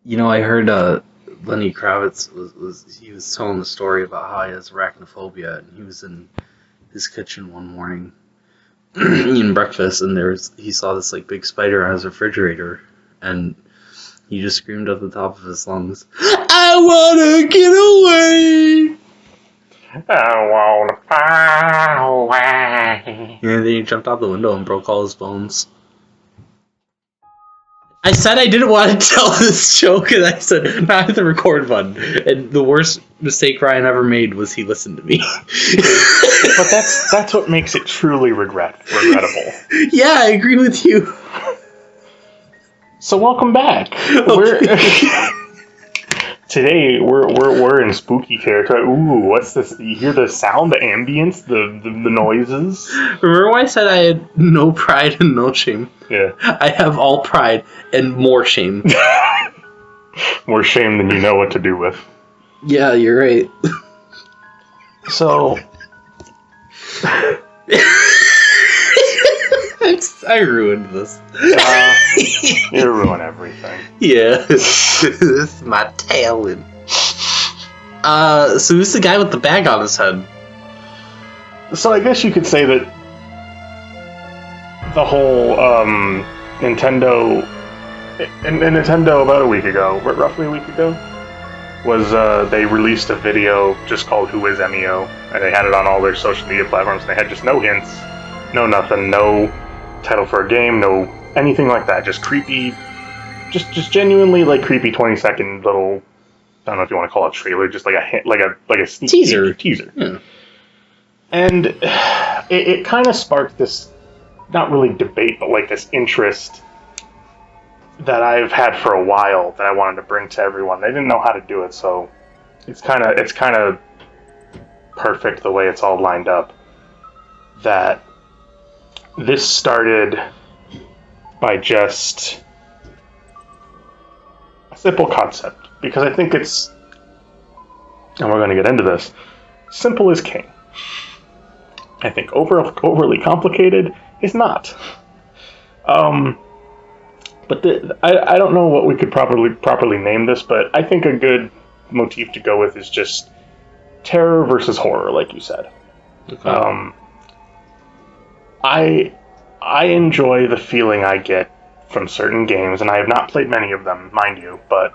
I heard Lenny Kravitz was telling the story about how he has arachnophobia, and he was in his kitchen one morning eating breakfast, and he saw this like big spider on his refrigerator, and he just screamed at the top of his lungs, "I wanna get away!" I wanna fly away. And then he jumped out the window and broke all his bones. I said I didn't want to tell this joke, and I said not hit the record button. And the worst mistake Ryan ever made was he listened to me. But that's what makes it truly regrettable. Yeah, I agree with you. So welcome back. Today we're in spooky territory. Ooh, what's this? You hear the sound, the ambience, the noises. Remember when I said I had no pride and no shame? Yeah. I have all pride and more shame. More shame than you know what to do with. Yeah, you're right. So I ruined this. You ruin everything. Yeah. This is my talent. So who's the guy with the bag on his head? So I guess you could say that the whole Nintendo about a week ago, roughly a week ago, was they released a video just called "Who is Emio?" and they had it on all their social media platforms. And they had just no hints, no nothing, no title for a game, no anything like that. Just creepy, just genuinely like creepy 20-second little. I don't know if you want to call it a trailer, just like a hint, like a sneak teaser. Yeah. And it kind of sparked this, not really debate, but like this interest that I've had for a while that I wanted to bring to everyone. They didn't know how to do it, so it's kind of perfect the way it's all lined up. That this started by just a simple concept, because I think it's, and we're going to get into this, simple is king. I think overly complicated is not. But I don't know what we could properly name this, but I think a good motif to go with is just terror versus horror, like you said. Okay. I enjoy the feeling I get from certain games, and I have not played many of them, mind you, but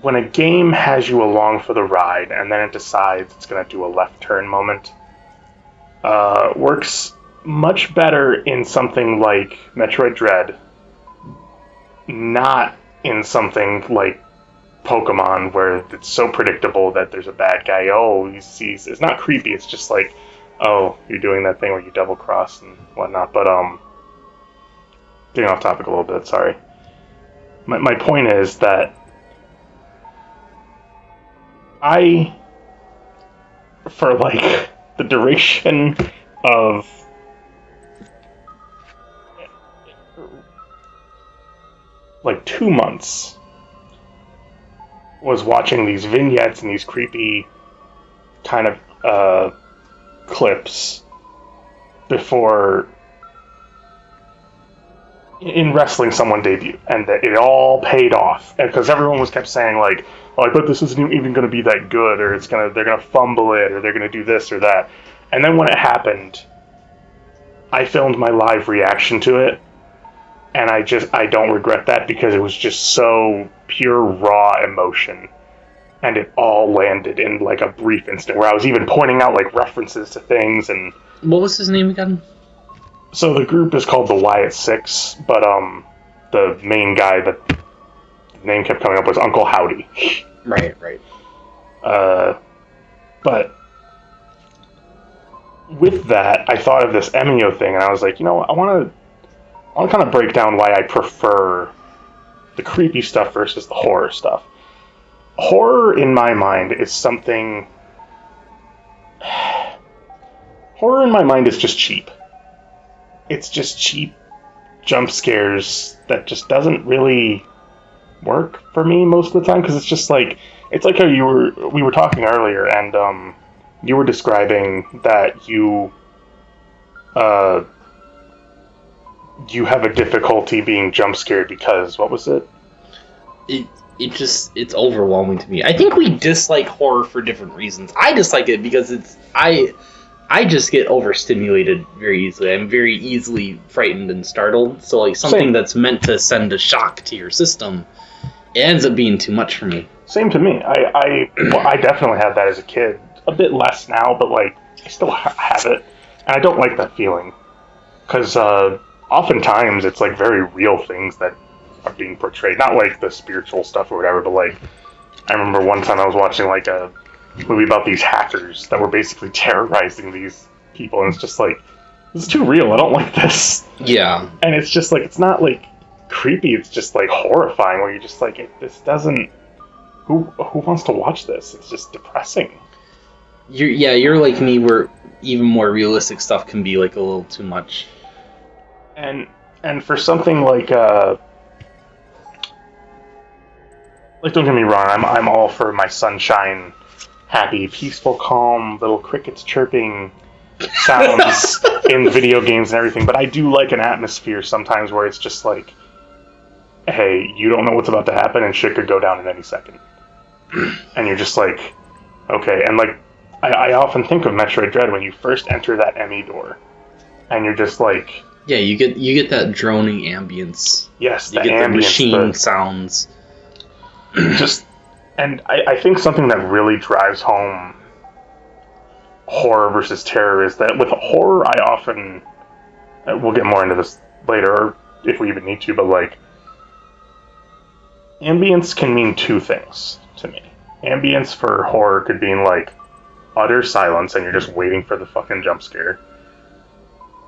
when a game has you along for the ride and then it decides it's going to do a left turn moment, works much better in something like Metroid Dread, not in something like Pokemon, where it's so predictable that there's a bad guy. Oh, it's not creepy, it's just like, oh, you're doing that thing where you double cross and whatnot. But getting off topic a little bit, sorry. My point is that for like the duration of like 2 months, was watching these vignettes and these creepy kind of clips before in wrestling someone debuted, and that it all paid off, and because everyone was kept saying like, oh, I bet this isn't even going to be that good, or they're gonna fumble it, or they're gonna do this or that. And then when it happened, I filmed my live reaction to it, and I don't regret that, because it was just so pure raw emotion, and it all landed in like a brief instant where I was even pointing out like references to things. And What was his name again? so the group is called the Wyatt Six, but the main guy that the name kept coming up was Uncle Howdy. Right. But with that, I thought of this Emio thing, and I was like, I want to kind of break down why I prefer the creepy stuff versus the horror stuff. Horror, in my mind, is something. Horror, in my mind, is just cheap. It's just cheap jump scares that just doesn't really work for me most of the time, because it's like how we were talking earlier, and you were describing that you have a difficulty being jump scared because, what was it? it's overwhelming to me. I think we dislike horror for different reasons. I dislike it because I just get overstimulated very easily. I'm very easily frightened and startled. So like something Same. that's meant to send a shock to your system, it ends up being too much for me. Same to me. I definitely had that as a kid. A bit less now, but like I still have it, and I don't like that feeling because oftentimes it's like very real things that are being portrayed. Not like the spiritual stuff or whatever, but like I remember one time I was watching like a movie about these hackers that were basically terrorizing these people, and it's just like this is too real. I don't like this. Yeah. And it's just like it's not like creepy. It's just like horrifying. Where you're just like this doesn't. Who wants to watch this? It's just depressing. You're like me, where even more realistic stuff can be like a little too much. And for something like don't get me wrong, I'm all for my sunshine, happy, peaceful, calm, little crickets chirping sounds in video games and everything. But I do like an atmosphere sometimes where it's just like, hey, you don't know what's about to happen, and shit could go down in any second. And you're just like, okay. And like, I often think of Metroid Dread when you first enter that Emmy door, and you're just like, yeah, you get that droning ambience. yes, You the get the ambience, machine sounds. just, and I think something that really drives home horror versus terror is that with horror, I often, we'll get more into this later, if we even need to, but like, ambience can mean two things to me. Ambience for horror could mean like utter silence and you're just waiting for the fucking jump scare.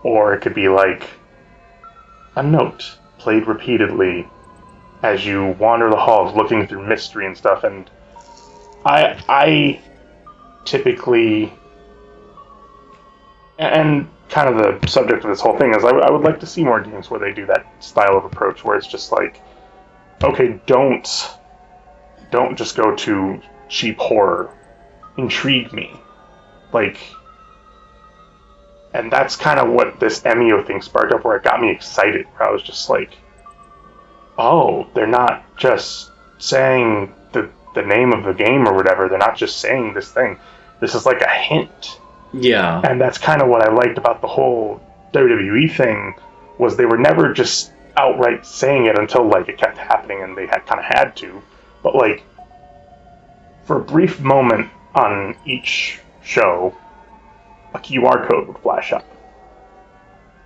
Or it could be like a note played repeatedly as you wander the halls looking through mystery and stuff. And I typically, and kind of the subject of this whole thing is I would like to see more games where they do that style of approach where it's just like, okay, don't just go to cheap horror. Intrigue me. Like, and that's kind of what this Emio thing sparked up, where it got me excited, where I was just like, oh, they're not just saying the name of the game or whatever, they're not just saying this thing. This is like a hint. Yeah. And that's kind of what I liked about the whole WWE thing, was they were never just outright saying it until like it kept happening and they had to. But like, for a brief moment on each show, a QR code would flash up.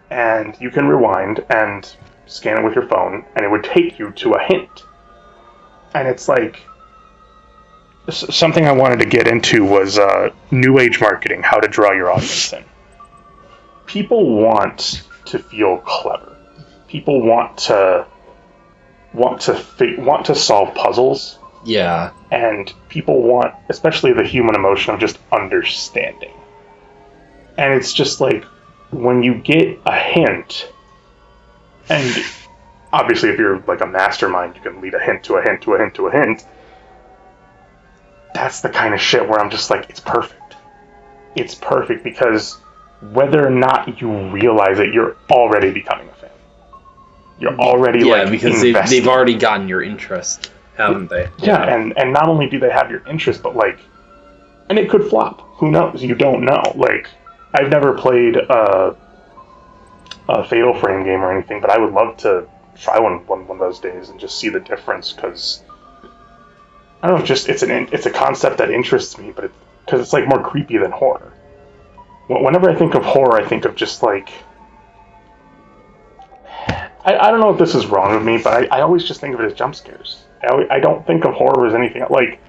And you can rewind and scan it with your phone, and it would take you to a hint. And it's like, something I wanted to get into was new age marketing, how to draw your audience in. People want to feel clever. People want to solve puzzles. Yeah. And people want, especially the human emotion of just understanding. And it's just like, when you get a hint, and obviously if you're like a mastermind, you can lead a hint to a hint to a hint to a hint. That's the kind of shit where I'm just like, it's perfect. It's perfect because whether or not you realize it, you're already becoming a fan. You're already because they've already gotten your interest, haven't they? Yeah, and not only do they have your interest, but like, and it could flop. Who knows? You don't know. Like, I've never played a Fatal Frame game or anything, but I would love to try one of those days and just see the difference, because I don't know, just it's a concept that interests me, but because it's like more creepy than horror. Whenever I think of horror, I think of just like, I don't know if this is wrong with me, but I always just think of it as jump scares. I don't think of horror as anything like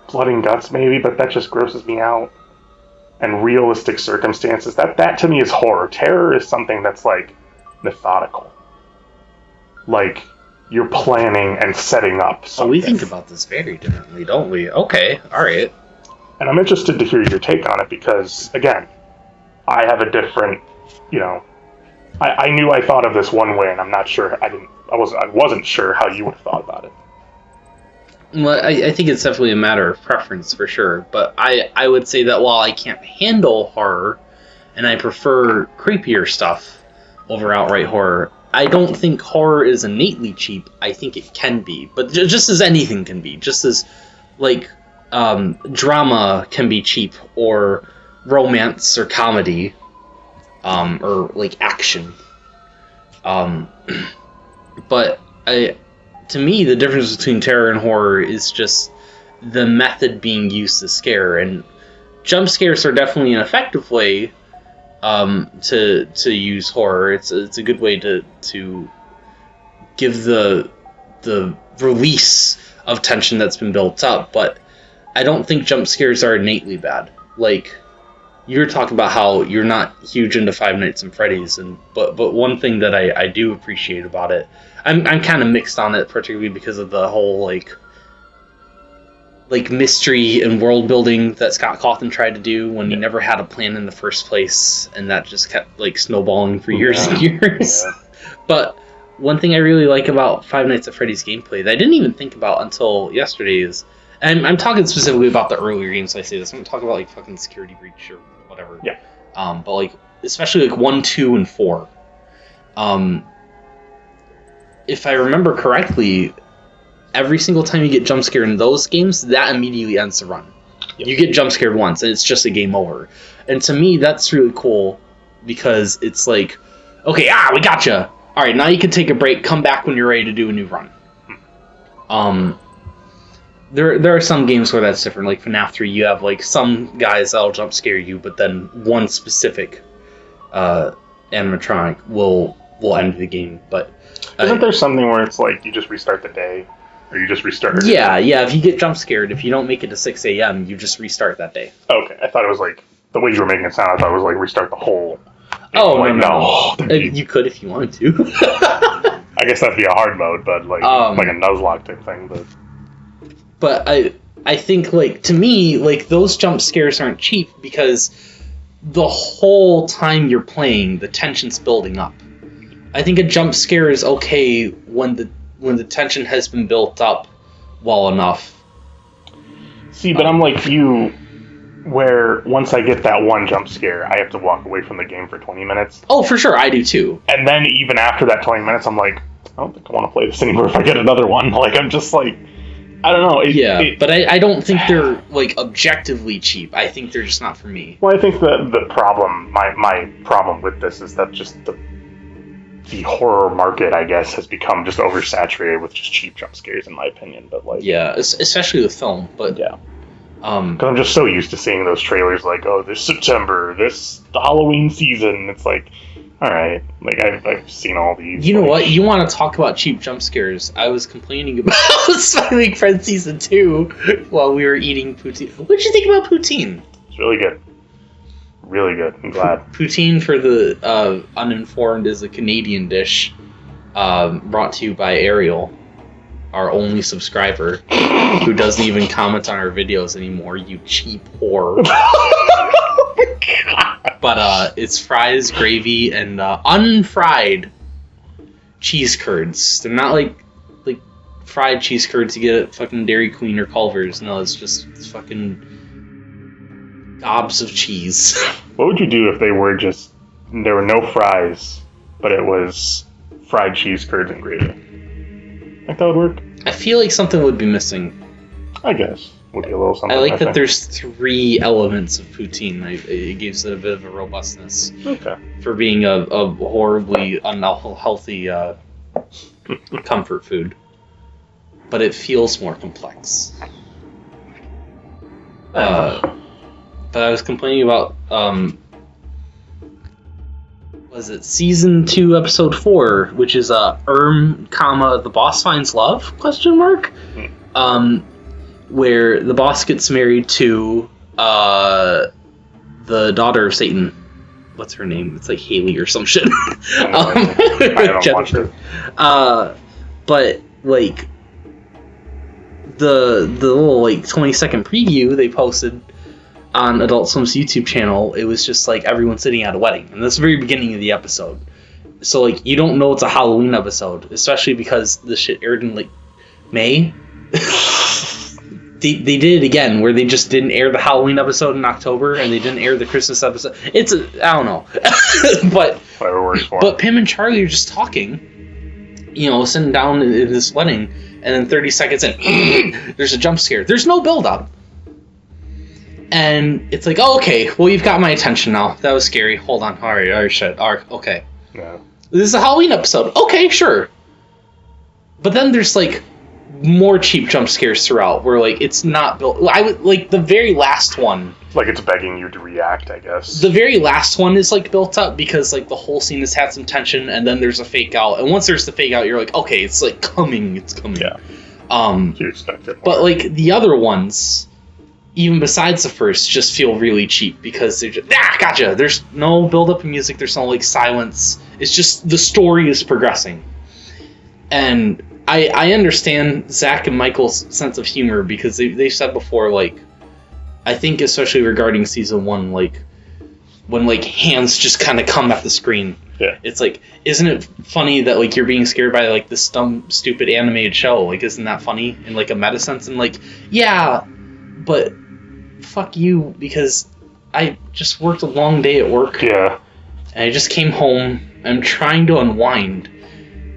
blood and guts, maybe, but that just grosses me out. And realistic circumstances, that to me is horror. Terror is something that's like methodical. Like, you're planning and setting up something. Oh, we think about this very differently, don't we? Okay, alright. And I'm interested to hear your take on it because, again, I have a different, I knew I thought of this one way, and I'm not sure, I wasn't sure how you would have thought about it. Well, I think it's definitely a matter of preference, for sure. But I would say that while I can't handle horror, and I prefer creepier stuff over outright horror, I don't think horror is innately cheap. I think it can be, but just as anything can be, just as like drama can be cheap, or romance or comedy, or like action. But to me, the difference between terror and horror is just the method being used to scare, and jump scares are definitely an effective way to use horror. It's a good way to give the release of tension that's been built up, but I don't think jump scares are innately bad. Like, you were talking about how you're not huge into Five Nights at Freddy's, but one thing that I do appreciate about it, I'm kind of mixed on it, particularly because of the whole like mystery and world building that Scott Cawthon tried to do when he never had a plan in the first place, and that just kept like snowballing for years and years. Yeah. But one thing I really like about Five Nights at Freddy's gameplay that I didn't even think about until yesterday is, and I'm talking specifically about the earlier games. So I say this, I'm not talking about like fucking Security Breach or whatever. Yeah. But like especially like 1, 2, and 4. If I remember correctly, every single time you get jump scared in those games, that immediately ends the run. Yep. You get jump scared once, and it's just a game over. And to me, that's really cool, because it's like, okay, we gotcha. All right, now you can take a break, come back when you're ready to do a new run. There are some games where that's different. Like FNAF 3, you have like some guys that'll jump scare you, but then one specific animatronic will end the game. But isn't there something where it's like you just restart the day? Or you just restart? Yeah. If you get jump scared, if you don't make it to 6 a.m., you just restart that day. Okay, I thought it was like, the way you were making it sound, I thought it was like restart the whole... No. You could if you wanted to. I guess that'd be a hard mode, but like a Nuzlocke type thing. But I think, like, to me, like, those jump scares aren't cheap, because the whole time you're playing, the tension's building up. I think a jump scare is okay when the tension has been built up well enough. See, but I'm like you, where once I get that one jump scare, I have to walk away from the game for 20 minutes. Oh, for sure, I do too. And then even after that 20 minutes, I'm like, I don't think I want to play this anymore if I get another one. Like, I'm just like, I don't know. But I don't think they're, like, objectively cheap. I think they're just not for me. Well, I think the problem, my problem with this is that just the horror market, I guess, has become just oversaturated with just cheap jump scares, in my opinion. But like, yeah, especially with film. But yeah, because I'm just so used to seeing those trailers, like, oh, this September, the Halloween season. It's like, all right, like I've seen all these. You know what? You want to talk about cheap jump scares? I was complaining about Famicom Friends Season 2 while we were eating poutine. What did you think about poutine? It's really good. Really good. I'm glad. Poutine, for the uninformed, is a Canadian dish brought to you by Ariel, our only subscriber, who doesn't even comment on our videos anymore, you cheap whore. Oh my God. But it's fries, gravy, and unfried cheese curds. They're not like fried cheese curds you get at fucking Dairy Queen or Culver's. No, it's fucking gobs of cheese. What would you do if there were no fries, but it was fried cheese curds and gravy? Think that would work? I feel like something would be missing. I guess. Would be a little something. I like that there's 3 elements of poutine. It gives it a bit of a robustness. Okay. For being a horribly unhealthy comfort food. But it feels more complex. But I was complaining about, was it Season 2, Episode 4, which is the boss finds love, ? Where the boss gets married to the daughter of Satan. What's her name? It's like Haley or some shit. I haven't watched it. But, like, the little, like, 20-second preview they posted on Adult Swim's YouTube channel, it was just like everyone sitting at a wedding, and that's the very beginning of the episode. So like, you don't know it's a Halloween episode, especially because the shit aired in like May they did it again, where they just didn't air the Halloween episode in October, and they didn't air the Christmas episode. I don't know. but Whatever works for But Pim and Charlie are just talking, sitting down in this wedding, and then 30 seconds in, there's a jump scare. There's no build-up. And it's like, oh, okay, well, you've got my attention now. That was scary. Hold on. All right, shit. All right, okay. Yeah. This is a Halloween episode. Okay, sure. But then there's, like, more cheap jump scares throughout, where, like, it's not built... like, the very last one... Like, it's begging you to react, I guess. The very last one is, like, built up because, like, the whole scene has had some tension, and then there's a fake out. And once there's the fake out, you're like, okay, it's, like, coming. It's coming. Yeah. You expect it more. But, like, the other ones... even besides the first, just feel really cheap because they're just, gotcha. There's no build-up in music. There's no, like, silence. It's just the story is progressing. And I understand Zach and Michael's sense of humor because they've said before, like, I think especially regarding season 1, like, when, like, hands just kind of come at the screen. Yeah. It's like, isn't it funny that, like, you're being scared by, like, this dumb, stupid animated show? Like, isn't that funny in, like, a meta sense? And, like, yeah, but... fuck you, because I just worked a long day at work. Yeah. And I just came home. I'm trying to unwind.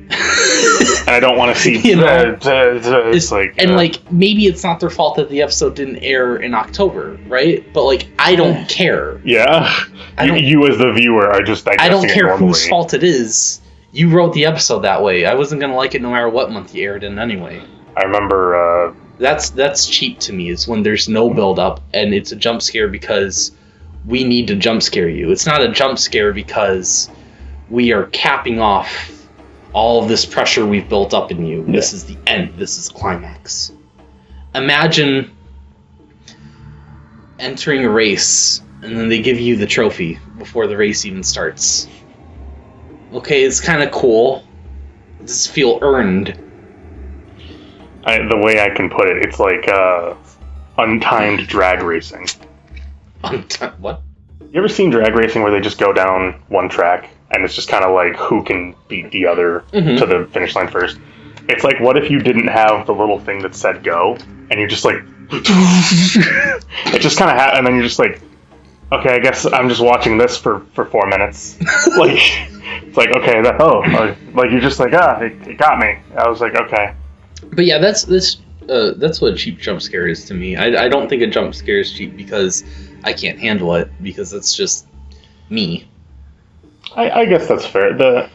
And I don't want to see... it's like... And, like, maybe it's not their fault that the episode didn't air in October, right? But, like, I don't care. Yeah. You as the viewer are just digesting I don't care normally. whose fault it is. You wrote the episode that way. I wasn't going to like it no matter what month you aired in anyway. I remember... That's cheap to me. It's when there's no build up and it's a jump scare because we need to jump scare you. It's not a jump scare because we are capping off all of this pressure we've built up in you. Yeah. This is the end. This is climax. Imagine entering a race and then they give you the trophy before the race even starts. Okay, it's kind of cool. It does feel earned. The way I can put it, it's like untimed drag racing. What? You ever seen drag racing where they just go down one track and it's just kind of like who can beat the other to the finish line first? It's like, what if you didn't have the little thing that said go and you're just like... it just kind of and then you're just like, okay, I guess I'm just watching this for 4 minutes. Like, it's like, okay, like you're just like, it got me. I was like, okay. But yeah, that's what a cheap jump scare is to me. I don't think a jump scare is cheap because I can't handle it, because it's just me. I guess that's fair.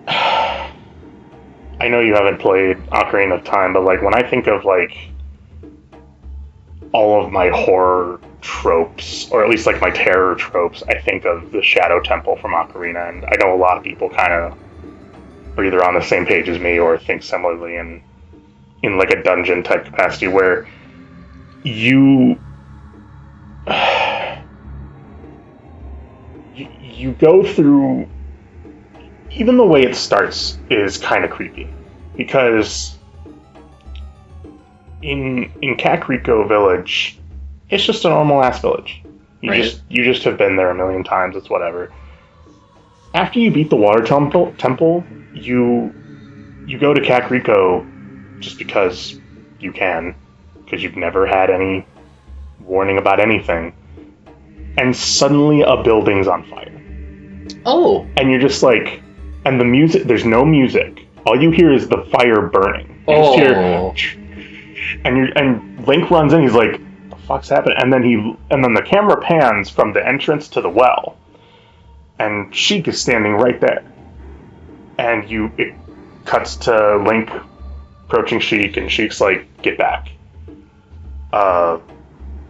I know you haven't played Ocarina of Time, but like when I think of like all of my horror tropes, or at least like my terror tropes, I think of the Shadow Temple from Ocarina, and I know a lot of people kind of are either on the same page as me or think similarly in like a dungeon type capacity where you go through, even the way it starts is kind of creepy, because in Kakariko Village, it's just a normal ass village. You just have been there a million times. It's whatever. After you beat the water temple, you go to Kakariko just because you can, because you've never had any warning about anything, and suddenly a building's on fire. Oh. And you're just like, and the music, there's no music. All you hear is the fire burning. You just hear, and Link runs in. He's like, "The fuck's happening?" And then the camera pans from the entrance to the well, and Sheik is standing right there. And it cuts to Link approaching Sheik, and Sheik's like, "Get back."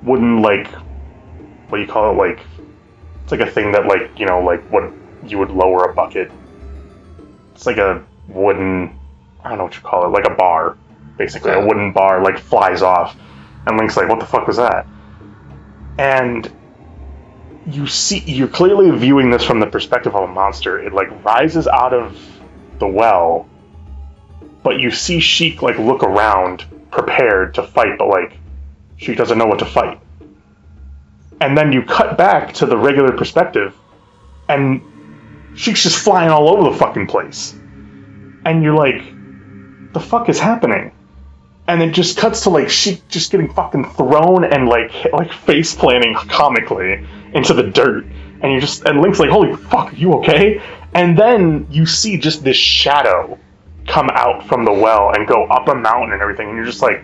Wooden, like, what do you call it? Like, it's like a thing that, like, you know, like what you would lower a bucket. It's like a wooden, I don't know what you call it, like a bar, basically. A wooden bar, like, flies off. And Link's like, what the fuck was that? And you're clearly viewing this from the perspective of a monster. It, like, rises out of the well, but you see Sheik, like, look around, prepared to fight, but, like, Sheik doesn't know what to fight. And then you cut back to the regular perspective, and Sheik's just flying all over the fucking place. And you're like, the fuck is happening? and then just cuts to like Sheik just getting fucking thrown and like face planting comically into the dirt, and Link's like, holy fuck, are you okay? And then you see just this shadow come out from the well and go up a mountain and everything, and you're just like,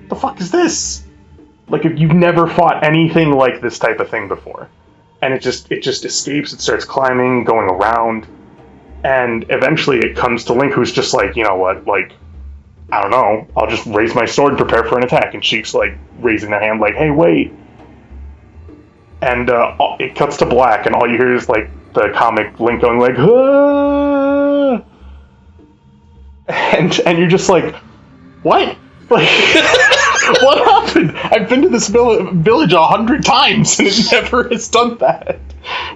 the fuck is this? Like, if you've never fought anything like this type of thing before. And it just escapes, it starts climbing, going around, and eventually it comes to Link, who's just like, you know what, like, I don't know, I'll just raise my sword, prepare for an attack, and Sheik's like, raising the hand, like, hey, wait. And it cuts to black, and all you hear is, like, the comic Link going, like, ah! And you're just like, what? Like, what happened? I've been to this village 100 times, and it never has done that.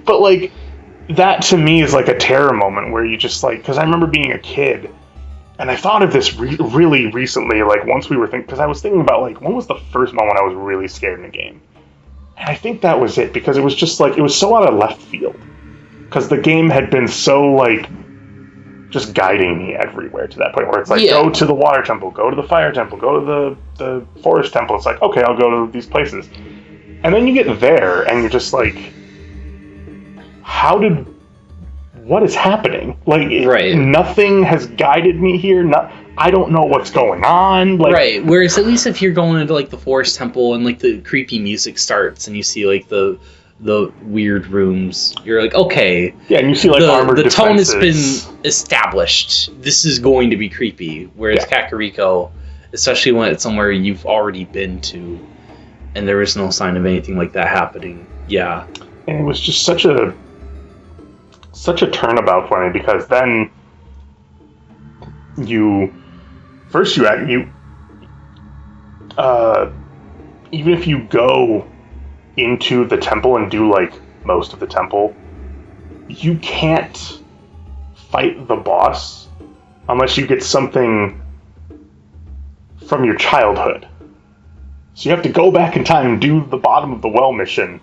But, like, that to me is, like, a terror moment where you just, like, because I remember being a kid, and I thought of this really recently, like, once we were thinking, because I was thinking about, like, when was the first moment I was really scared in a game? And I think that was it, because it was just, like, it was so out of left field. Because the game had been so, like, just guiding me everywhere to that point where it's like, go to the water temple, go to the fire temple, go to the forest temple. It's like, okay, I'll go to these places. And then you get there, and you're just like, what is happening? Like, nothing has guided me here. I don't know what's going on. Like, right. Whereas at least if you're going into like the forest temple and like the creepy music starts and you see like the weird rooms, you're like, okay. Yeah, and you see like armored the tone defenses. has been established. This is going to be creepy. Whereas Kakariko, especially when it's somewhere you've already been to, and there is no sign of anything like that happening. Yeah. And it was just such a turnabout for me, because then even if you go into the temple and do like most of the temple, you can't fight the boss unless you get something from your childhood. So you have to go back in time and do the bottom of the well mission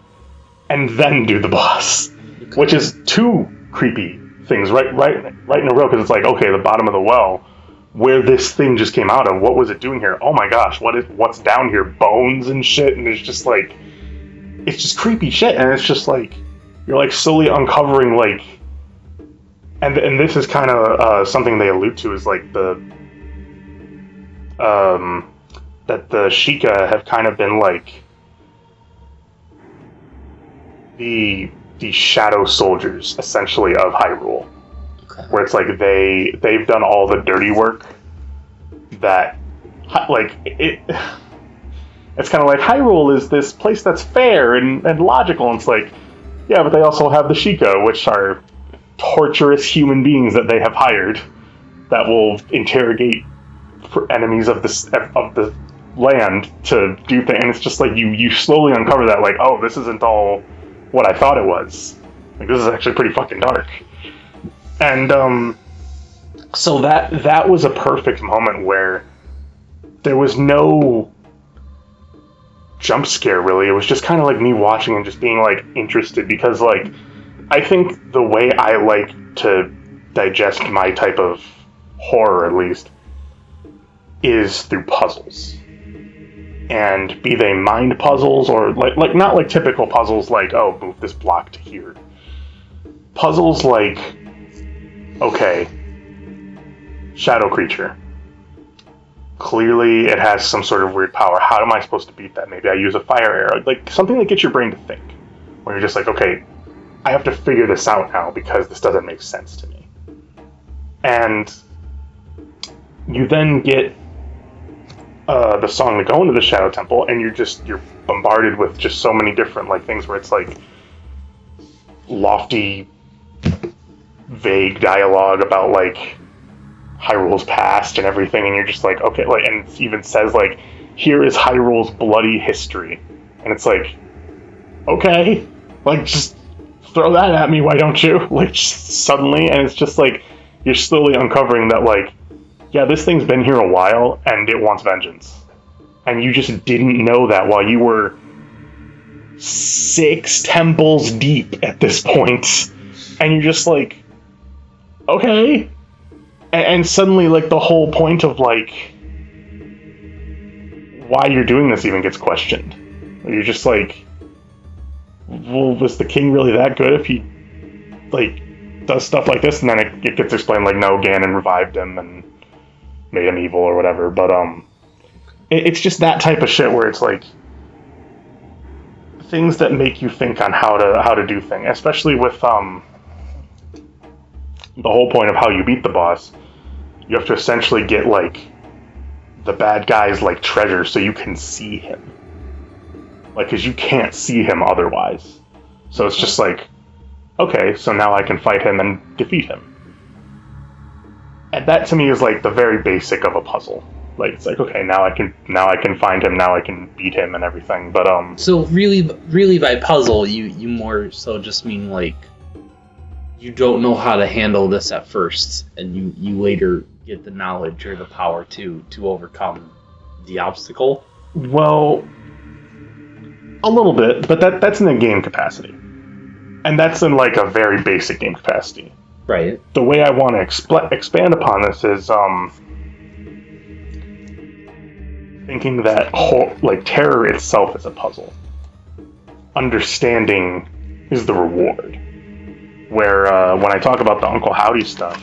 and then do the boss, which is two creepy things right in a row, because it's like, okay, the bottom of the well, where this thing just came out of, what was it doing here? Oh my gosh, what's down here? Bones and shit, and it's just like, it's just creepy shit, and it's just like, you're like slowly uncovering like, and this is kind of something they allude to, is like that the Sheikah have kind of been like the shadow soldiers, essentially, of Hyrule. Okay. Where it's like they've done all the dirty work that, like, it's kind of like Hyrule is this place that's fair and logical, and it's like, yeah, but they also have the Sheikah, which are torturous human beings that they have hired that will interrogate enemies of the land to do things, and it's just like you slowly uncover that, like, oh, this isn't all what I thought it was. Like, this is actually pretty fucking dark. And so that was a perfect moment where there was no jump scare, really. It was just kind of like me watching and just being like interested, because like, I think the way I like to digest my type of horror, at least, is through puzzles. And be they mind puzzles, or like not like typical puzzles like, oh, move this block to here. Puzzles like, okay, shadow creature. Clearly it has some sort of weird power. How am I supposed to beat that? Maybe I use a fire arrow. Like, something that gets your brain to think. Where you're just like, okay, I have to figure this out now because this doesn't make sense to me. And you then get the song to go into the Shadow Temple, and you're bombarded with just so many different like things where it's like lofty, vague dialogue about like Hyrule's past and everything, and you're just like, okay, like, and it even says like, here is Hyrule's bloody history, and it's like, okay, like, just throw that at me, why don't you? Like, suddenly, and it's just like, you're slowly uncovering that, like, yeah, this thing's been here a while, and it wants vengeance. And you just didn't know that while you were 6 temples deep at this point. And you're just like, okay. And suddenly, like, the whole point of, like, why you're doing this even gets questioned. You're just like, well, was the king really that good if he, like, does stuff like this? And then it gets explained, like, no, Ganon revived him and made him evil or whatever. But, it's just that type of shit where it's like, things that make you think on how to do things, especially with, the whole point of how you beat the boss. You have to essentially get, like, the bad guy's, like, treasure so you can see him. Like, because you can't see him otherwise. So it's just like, okay, so now I can fight him and defeat him. And that to me is like the very basic of a puzzle. Like, it's like, okay, now I can find him, now I can beat him and everything. But So really by puzzle, you more so just mean like you don't know how to handle this at first, and you later get the knowledge or the power to overcome the obstacle. Well, a little bit, but that's in a game capacity. And that's in, like, a very basic game capacity. Right. The way I want to expand upon this is thinking that whole, like, terror itself is a puzzle. Understanding is the reward. Where, when I talk about the Uncle Howdy stuff,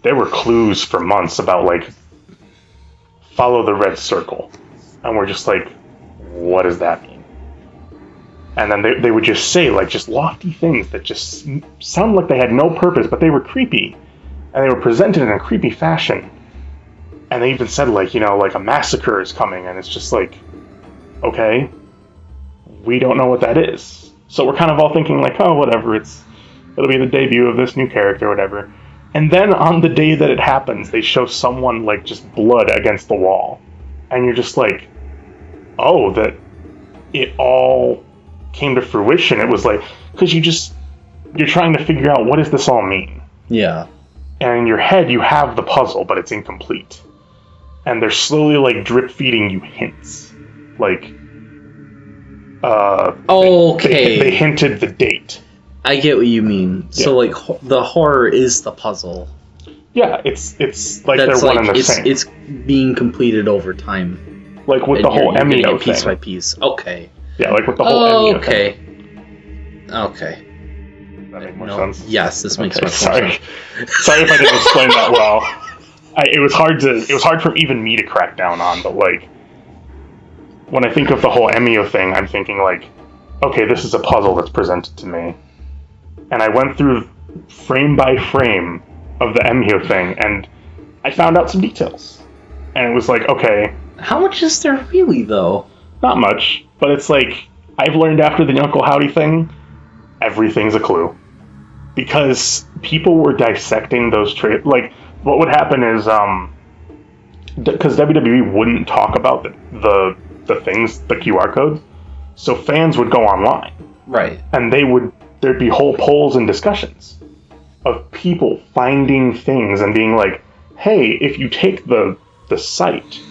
there were clues for months about, like, follow the red circle. And we're just like, what does that mean? And then they would just say, like, just lofty things that just sound like they had no purpose, but they were creepy. And they were presented in a creepy fashion. And they even said, like, you know, like, a massacre is coming, and it's just like, okay, we don't know what that is. So we're kind of all thinking, like, oh, whatever, it'll be the debut of this new character, whatever. And then on the day that it happens, they show someone, like, just blood against the wall. And you're just like, oh, that it all came to fruition. It was like, because you're trying to figure out, what does this all mean? Yeah. And in your head, you have the puzzle, but it's incomplete. And they're slowly, like, drip feeding you hints. Like, okay. They hinted the date. I get what you mean. Yeah. So, like, the horror is the puzzle. Yeah, it's like that's they're like, one and the same. It's being completed over time. Like with the whole Emio thing. Piece by piece. Okay. Yeah, like with the whole Emio thing. Okay. Does that make more sense? Yes, this makes more sense. Sorry if I didn't explain that well. It was hard for even me to crack down on, but, like, when I think of the whole Emio thing, I'm thinking, like, okay, this is a puzzle that's presented to me. And I went through frame by frame of the Emio thing, and I found out some details. And it was like, okay. How much is there really, though? Not much, but it's like, I've learned after the Uncle Howdy thing, everything's a clue. Because people were dissecting those trailers. Like, what would happen is, because WWE wouldn't talk about the things, the QR codes, so fans would go online. Right. And there'd be whole polls and discussions of people finding things and being like, hey, if you take the site,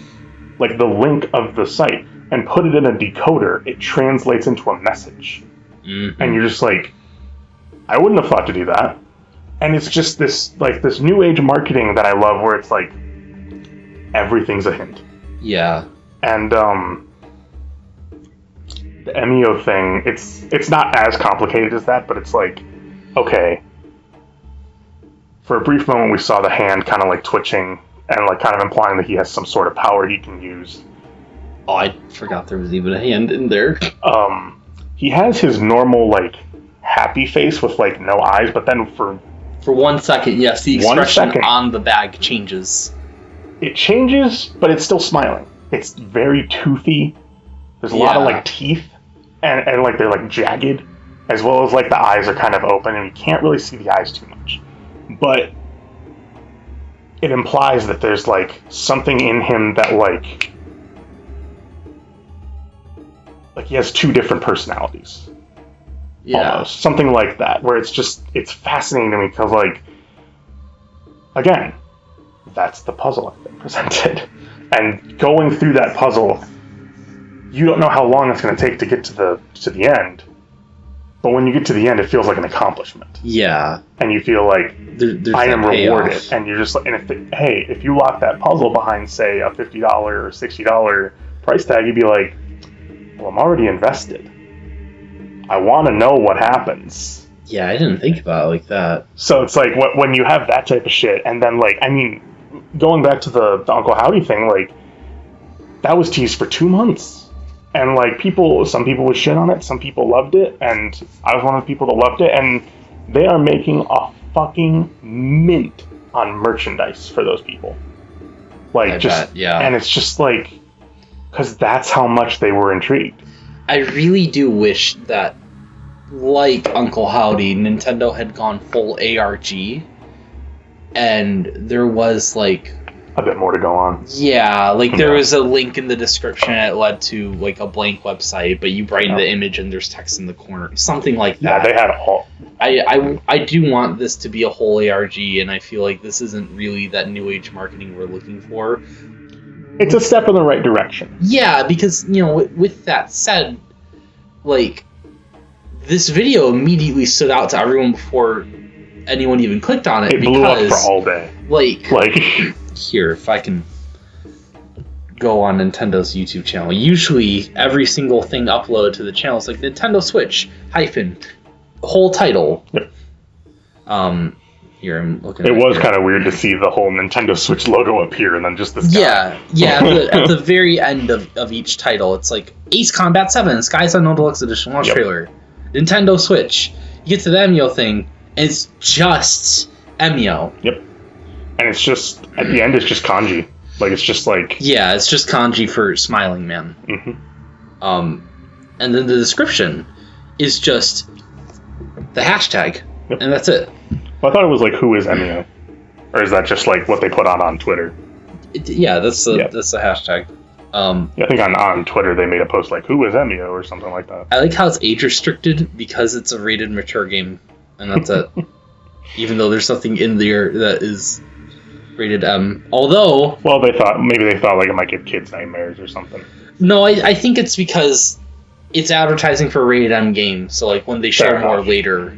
like the link of the site, and put it in a decoder, it translates into a message. Mm-hmm. And you're just like, I wouldn't have thought to do that. And it's just this new age marketing that I love, where it's like, everything's a hint. Yeah. And the Emio thing, it's not as complicated as that, but it's like, okay, for a brief moment we saw the hand kind of like twitching and like kind of implying that he has some sort of power he can use. Oh, I forgot there was even a hand in there. He has his normal, like, happy face with, like, no eyes, but then for 1 second, yes, the expression on the bag changes. It changes, but it's still smiling. It's very toothy. There's a lot of, like, teeth, and like, they're, like, jagged, as well as, like, the eyes are kind of open, and you can't really see the eyes too much. But it implies that there's, like, something in him that, like he has two different personalities. Yeah. Almost. Something like that, where it's fascinating to me because, like, again, that's the puzzle I've been presented. And going through that puzzle, you don't know how long it's going to take to get to the end. But when you get to the end, it feels like an accomplishment. Yeah. And you feel like, I am rewarded. And you're just like, and if you lock that puzzle behind, say, a $50 or $60 price tag, you'd be like, well, I'm already invested. I want to know what happens. Yeah, I didn't think about it like that. So it's like when you have that type of shit, and then like, I mean, going back to the Uncle Howdy thing, like, that was teased for 2 months. And like some people would shit on it, some people loved it, and I was one of the people that loved it, and they are making a fucking mint on merchandise for those people. Like, yeah. And it's just like, because that's how much they were intrigued. I really do wish that, like Uncle Howdy, Nintendo had gone full ARG, and there was like a bit more to go on. Yeah, like there was a link in the description and it led to like a blank website, but you brighten the image and there's text in the corner. Something like that. Yeah, they had a whole... I do want this to be a whole ARG, and I feel like this isn't really that new age marketing we're looking for. It's a step in the right direction. Yeah, because, you know, with that said, like, this video immediately stood out to everyone before anyone even clicked on it. It blew up for all day. Like... Here, if I can go on Nintendo's YouTube channel. Usually, every single thing uploaded to the channel is like Nintendo Switch - whole title. Yep. Here I'm looking. It was kind of weird to see the whole Nintendo Switch logo appear and then just this guy. Yeah. At the very end of each title, it's like Ace Combat 7, Skies Unknown Deluxe Edition launch trailer, Nintendo Switch. You get to the Emio thing, and it's just Emio. Yep. And it's just, at the end, it's just kanji. Like, it's just like... Yeah, it's just kanji for smiling man. Mm-hmm. And then the description is just the hashtag, and that's it. Well, I thought it was like, who is Emio? Or is that just like what they put on Twitter? That's the hashtag. I think on Twitter they made a post like, who is Emio? Or something like that. I like how it's age restricted because it's a rated mature game, and that's it. Even though there's something in there that is... rated M. Although... Well, they thought like it might give kids nightmares or something. No, I think it's because it's advertising for a rated M game, so like when they show more later...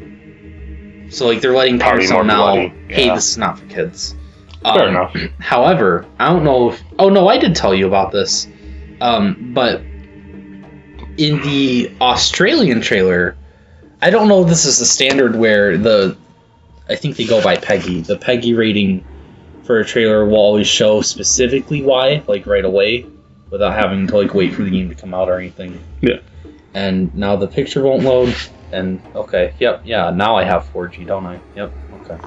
So like they're letting parents know now, hey, this is not for kids. Fair enough. However, I don't know if... Oh no, I did tell you about this. But in the Australian trailer, I don't know if this is the standard where I think they go by PEGI. The PEGI rating for a trailer will always show specifically why, like right away, without having to like wait for the game to come out or anything. Yeah. And now the picture won't load, and now I have 4G, don't I? Yep, okay.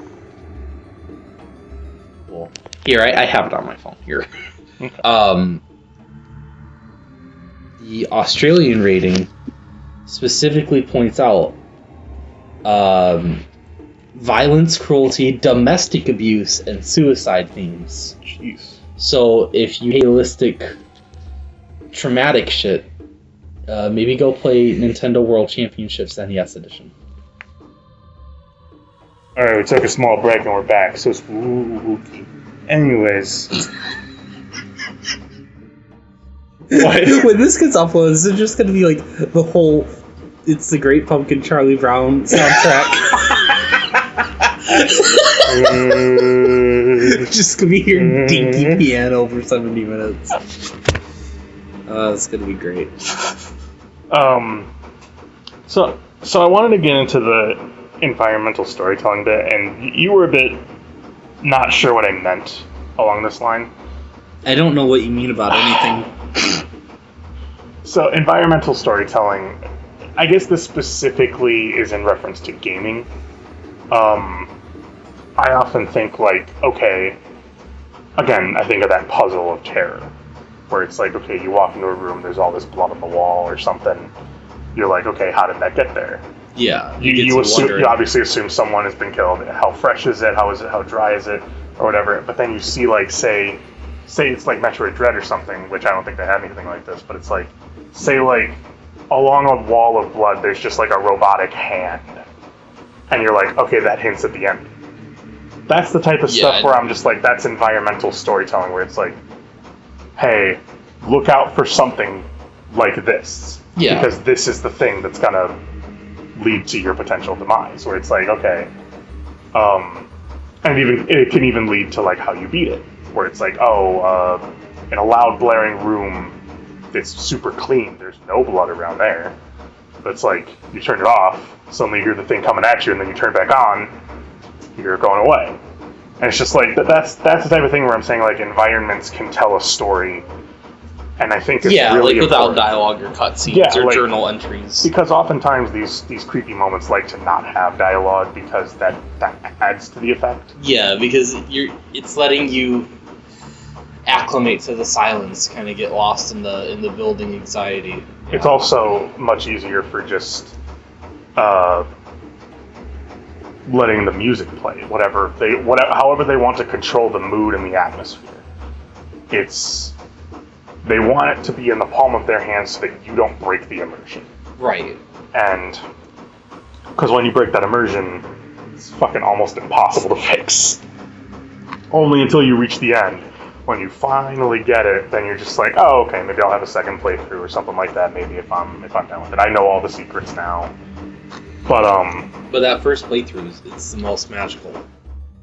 Cool. Here, I have it on my phone, here. The Australian rating specifically points out violence, cruelty, domestic abuse, and suicide themes. Jeez. So if you hate realistic, traumatic shit, maybe go play Nintendo World Championships NES Edition. Alright, we took a small break and we're back. So spooky. Anyways. When this gets uploaded, is it just going to be like the whole It's the Great Pumpkin Charlie Brown soundtrack? Just gonna be hearing dinky piano for 70 minutes. It's gonna be great. So I wanted to get into the environmental storytelling bit, and you were a bit not sure what I meant along this line. I don't know what you mean about anything. So environmental storytelling, I guess this specifically is in reference to gaming. I often think like, okay, again, I think of that puzzle of terror, where it's like, okay, you walk into a room, there's all this blood on the wall or something. You're like, okay, how did that get there? Yeah. You obviously assume someone has been killed. How fresh is it? How is it? How dry is it? Or whatever. But then you see like, say it's like Metroid Dread or something, which I don't think they had anything like this, but it's like, say like, along a wall of blood, there's just like a robotic hand. And you're like, okay, that hints at the end. That's the type of stuff where I'm just like, that's environmental storytelling, where it's like, hey, look out for something like this. Yeah. Because this is the thing that's going to lead to your potential demise, where it's like, okay. And it can even lead to like how you beat it, where it's like, in a loud blaring room, it's super clean. There's no blood around there. But it's like, you turn it off, suddenly you hear the thing coming at you, and then you turn it back on, you're going away. And it's just like, that's the type of thing where I'm saying, like, environments can tell a story. And I think it's really like without important. dialogue or cutscenes or like, journal entries. Because oftentimes these creepy moments like to not have dialogue because that adds to the effect. Yeah, because it's letting you acclimate to the silence, kind of get lost in the building anxiety. It's also much easier for just letting the music play, however they want to control the mood and the atmosphere. They want it to be in the palm of their hands so that you don't break the immersion. Right. And because when you break that immersion, it's fucking almost impossible to fix. Only until you reach the end. When you finally get it, then you're just like, oh, okay, maybe I'll have a second playthrough or something like that. Maybe if I'm done with it, I know all the secrets now. But that first playthrough it's the most magical.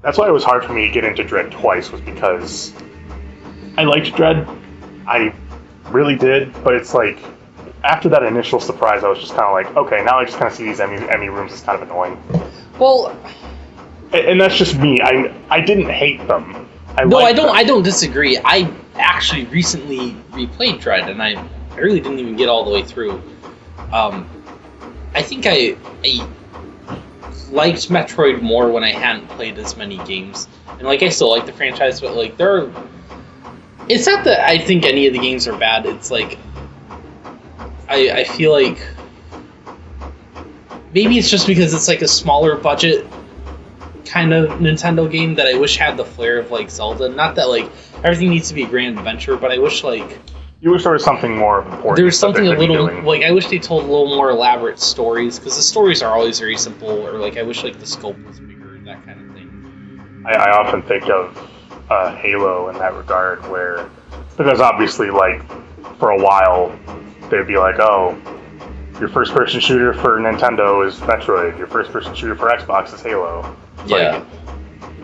That's why it was hard for me to get into Dread twice, was because I liked Dread. I really did, but it's like, after that initial surprise, I was just kind of like, okay, now I just kind of see these Emmy rooms as kind of annoying. Well, and that's just me. I didn't hate them. I don't disagree. I actually recently replayed Dread, and I really didn't even get all the way through. I think I liked Metroid more when I hadn't played as many games, and like I still like the franchise, but like it's not that I think any of the games are bad. It's like I feel like maybe it's just because it's like a smaller budget kind of Nintendo game that I wish had the flair of like Zelda. Not that like everything needs to be a grand adventure, but I wish like you wish there was something more important. There was something a little like I wish they told a little more elaborate stories, because the stories are always very simple, or like I wish like the scope was bigger, that kind of thing. I often think of Halo in that regard, because obviously like for a while they'd be like, oh, your first person shooter for Nintendo is Metroid, your first person shooter for Xbox is Halo. Yeah.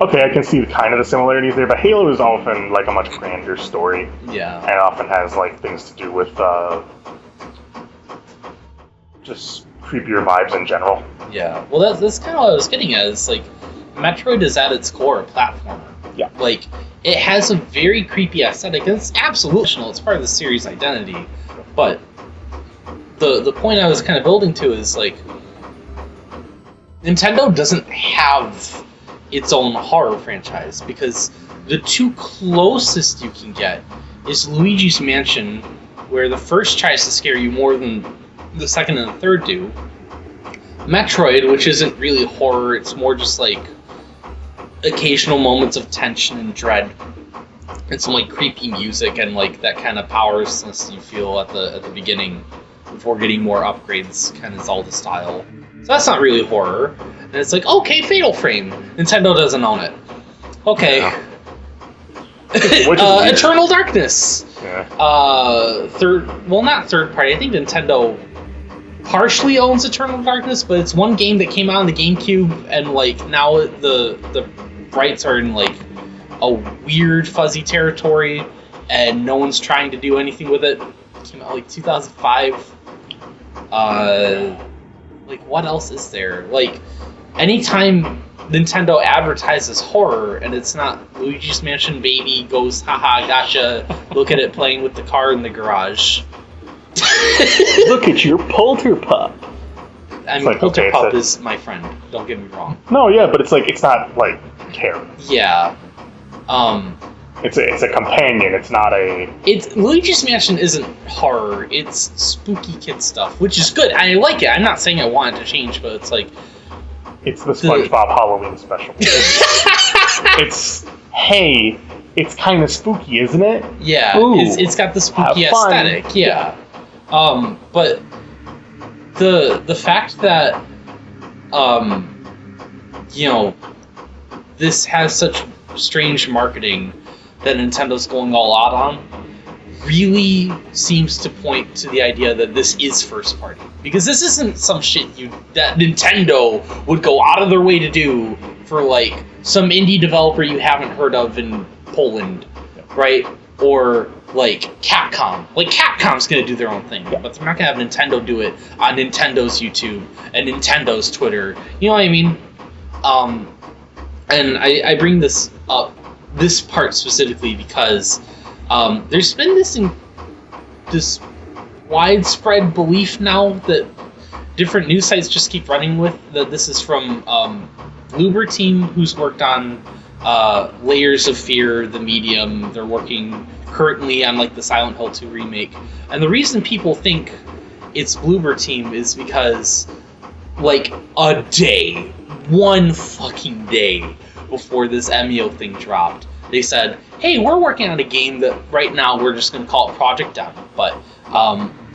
Okay, I can see kind of the similarities there, but Halo is often like a much grander story. Yeah. And often has like things to do with just creepier vibes in general. Yeah. Well, that's kind of what I was getting at. It's like Metroid is at its core a platformer. Yeah. Like it has a very creepy aesthetic, and it's absolutely original. It's part of the series' identity. But the point I was kind of building to is like Nintendo doesn't have its own horror franchise, because the two closest you can get is Luigi's Mansion, where the first tries to scare you more than the second and the third do. Metroid, which isn't really horror, it's more just like occasional moments of tension and dread, and some like creepy music and like that kind of powerlessness you feel at the beginning before getting more upgrades, kind of Zelda style. So that's not really horror. And it's like, okay, Fatal Frame. Nintendo doesn't own it. Okay. Yeah. Eternal Darkness. Yeah. Not third party. I think Nintendo partially owns Eternal Darkness, but it's one game that came out on the GameCube, and like now the rights are in like a weird fuzzy territory, and no one's trying to do anything with it. It came out like 2005. Like what else is there? Like anytime Nintendo advertises horror and it's not Luigi's Mansion baby goes, haha, gotcha, look at it playing with the car in the garage. Look at your Polterpup. I mean, like, Polterpup is my friend, don't get me wrong. No, yeah, but it's like, it's not like terror. Yeah. It's a companion, it's not a... Luigi's Mansion isn't horror, it's spooky kid stuff, which is good. I like it. I'm not saying I want it to change, but it's like... It's the SpongeBob Halloween special. Hey, it's kind of spooky, isn't it? Yeah, Ooh, it's got the spooky aesthetic, yeah. But the fact that, this has such strange marketing that Nintendo's going all out on really seems to point to the idea that this is first party. Because this isn't some shit that Nintendo would go out of their way to do for like some indie developer you haven't heard of in Poland, right? or like Capcom. Like Capcom's gonna do their own thing, but they're not gonna have Nintendo do it on Nintendo's YouTube and Nintendo's Twitter. You know what I mean? And I bring this up, this part specifically, because there's been this widespread belief now that different news sites just keep running with. That this is from Bloober Team, who's worked on Layers of Fear, The Medium. They're working currently on like the Silent Hill 2 remake. And the reason people think it's Bloober Team is because like a day, one fucking day before this Emio thing dropped, they said, hey, we're working on a game that right now we're just going to call it Project M, but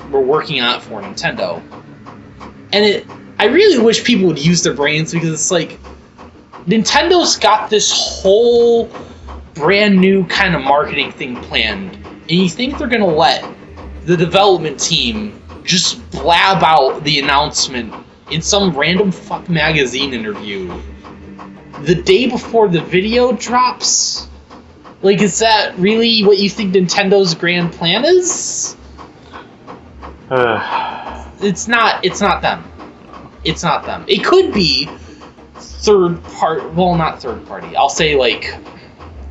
we're working on it for Nintendo. And I really wish people would use their brains, because it's like, Nintendo's got this whole brand new kind of marketing thing planned, and you think they're going to let the development team just blab out the announcement in some random fuck magazine interview the day before the video drops? Like, is that really what you think Nintendo's grand plan is? It's not them. It's not them. It could be not third party. I'll say, like,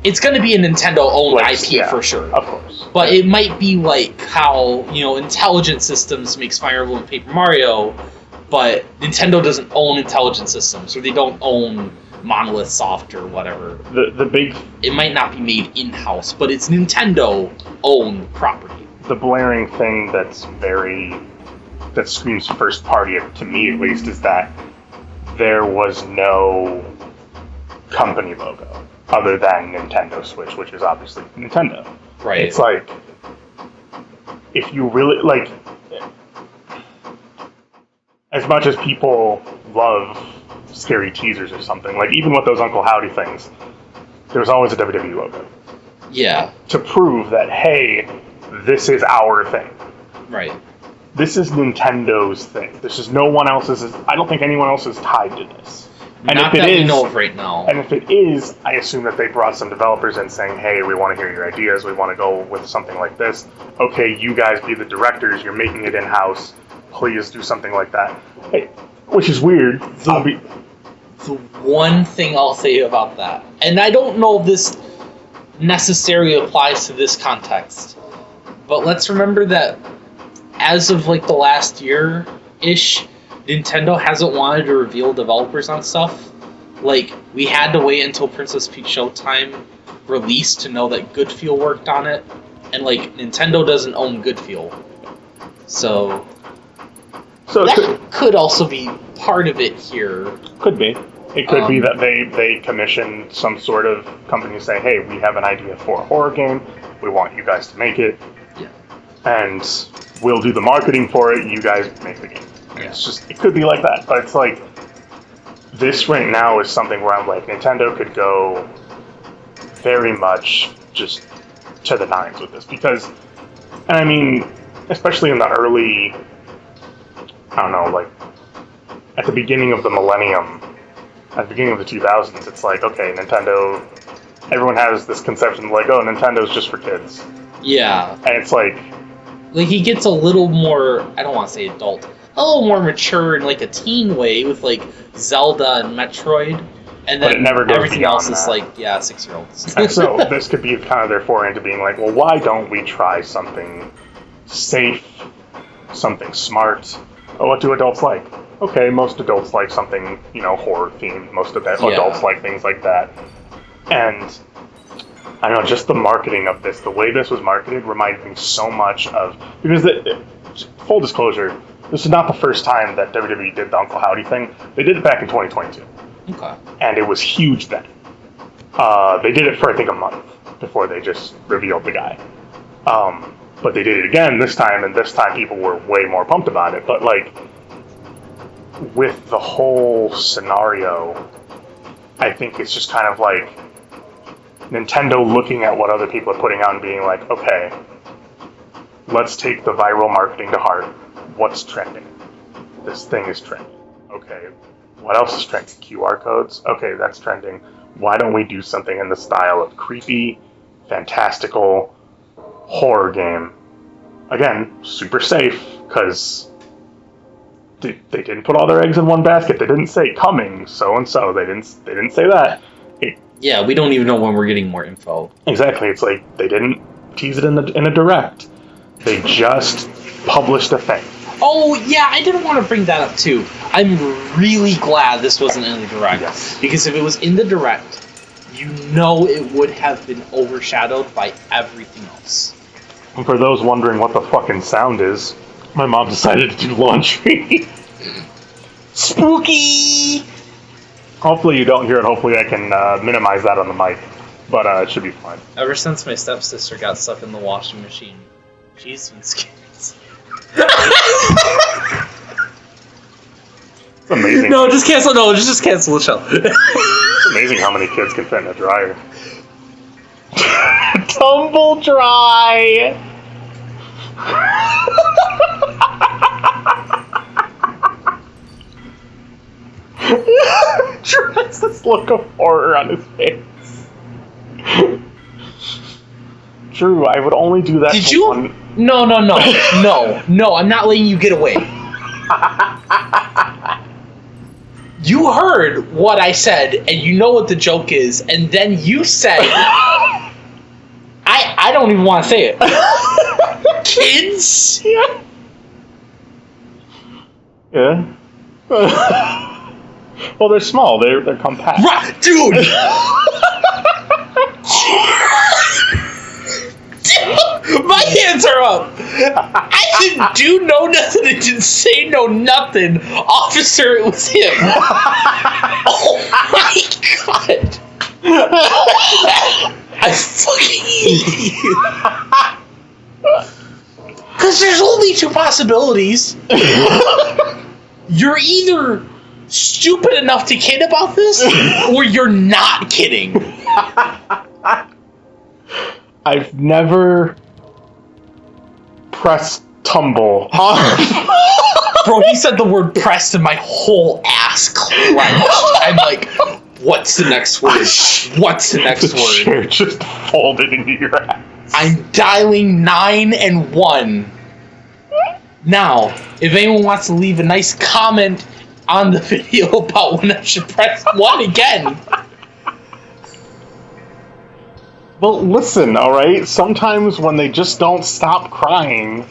it's going to be a Nintendo-owned IP for sure. Of course. But it might be like how, Intelligent Systems makes Fire Emblem and Paper Mario, but Nintendo doesn't own Intelligent Systems, or they don't own Monolith Soft or whatever. It might not be made in-house, but it's Nintendo-owned property. The blaring thing that screams first party, to me at least, is that there was no company logo other than Nintendo Switch, which is obviously Nintendo. Right. It's like, if you really, like, as much as people love scary teasers or something, like, even with those Uncle Howdy things, there was always a WWE logo. Yeah. To prove that, hey, this is our thing. Right. This is Nintendo's thing. This is no one else's. I don't think anyone else is tied to this. And not if that it is, we know of right now. And if it is, I assume that they brought some developers in saying, hey, we want to hear your ideas. We want to go with something like this. Okay, you guys be the directors. You're making it in-house. Please do something like that. Hey, which is weird. The one thing I'll say about that, and I don't know if this necessarily applies to this context, but let's remember that as of like the last year-ish, Nintendo hasn't wanted to reveal developers on stuff. Like, we had to wait until Princess Peach Showtime released to know that Goodfeel worked on it, and like, Nintendo doesn't own Goodfeel. So that could also be part of it here. Could be. It could be that they commissioned some sort of company to say, hey, we have an idea for a horror game. We want you guys to make it. Yeah. And we'll do the marketing for it. You guys make the game. Yeah. It's just, it could be like that. But it's like, this right now is something where I'm like, Nintendo could go very much just to the nines with this. Because, and I mean, especially in the early, I don't know, like, at the beginning of the millennium, at the beginning of the 2000s, it's like, okay, Nintendo, everyone has this conception like, oh, Nintendo's just for kids. Yeah. And it's like he gets a little more, I don't want to say adult, a little more mature in like a teen way with like Zelda and Metroid. And then but it never goes everything else that. Is like, yeah, 6-year-olds. And so this could be kind of their foray into being like, well, why don't we try something safe, something smart? Oh, what do adults like? Okay, most adults like something, horror themed. Most adults like things like that. And I don't know, just the marketing of this, the way this was marketed reminded me so much of, because full disclosure, this is not the first time that WWE did the Uncle Howdy thing. They did it back in 2022. Okay. And it was huge then. They did it for, I think, a month before they just revealed the guy. But they did it again this time, and this time people were way more pumped about it. But, like, with the whole scenario, I think it's just kind of like Nintendo looking at what other people are putting out and being like, okay, let's take the viral marketing to heart. What's trending? This thing is trending. Okay, what else is trending? QR codes? Okay, that's trending. Why don't we do something in the style of creepy, fantastical, horror game. Again, super safe, because they didn't put all their eggs in one basket. They didn't say coming so-and-so. They didn't say that. Yeah, we don't even know when we're getting more info. Exactly. It's like they didn't tease it in a direct. They just published a thing. Oh, yeah, I didn't want to bring that up, too. I'm really glad this wasn't in the direct. Yes. Because if it was in the direct, you know it would have been overshadowed by everything else. And for those wondering what the fucking sound is, my mom decided to do laundry. Spooky! Hopefully you don't hear it. Hopefully I can minimize that on the mic. But it should be fine. Ever since my stepsister got stuck in the washing machine, she's been scared. It's amazing. No, just cancel. No, just cancel the show. It's amazing how many kids can fit in a dryer. Tumble dry. Tries this look of horror on his face. Drew, I would only do that. Did you? One... No. I'm not letting you get away. You heard what I said, and you know what the joke is, and then you said, I don't even want to say it. Kids? Yeah. Well, they're small. They're compact. Right, dude. My hands are up. I didn't do no nothing. I didn't say no nothing. Officer, it was him. Oh my god. I fucking hate you. Because there's only two possibilities. You're either stupid enough to kid about this, or you're not kidding. I've never pressed tumble. Bro, he said the word pressed and my whole ass clenched. I'm like, what's the next word? What's the next The word? chair just folded into your ass. I'm dialing 911. Now, if anyone wants to leave a nice comment on the video about when I should press 1 again. Well, listen, alright? Sometimes when they just don't stop crying...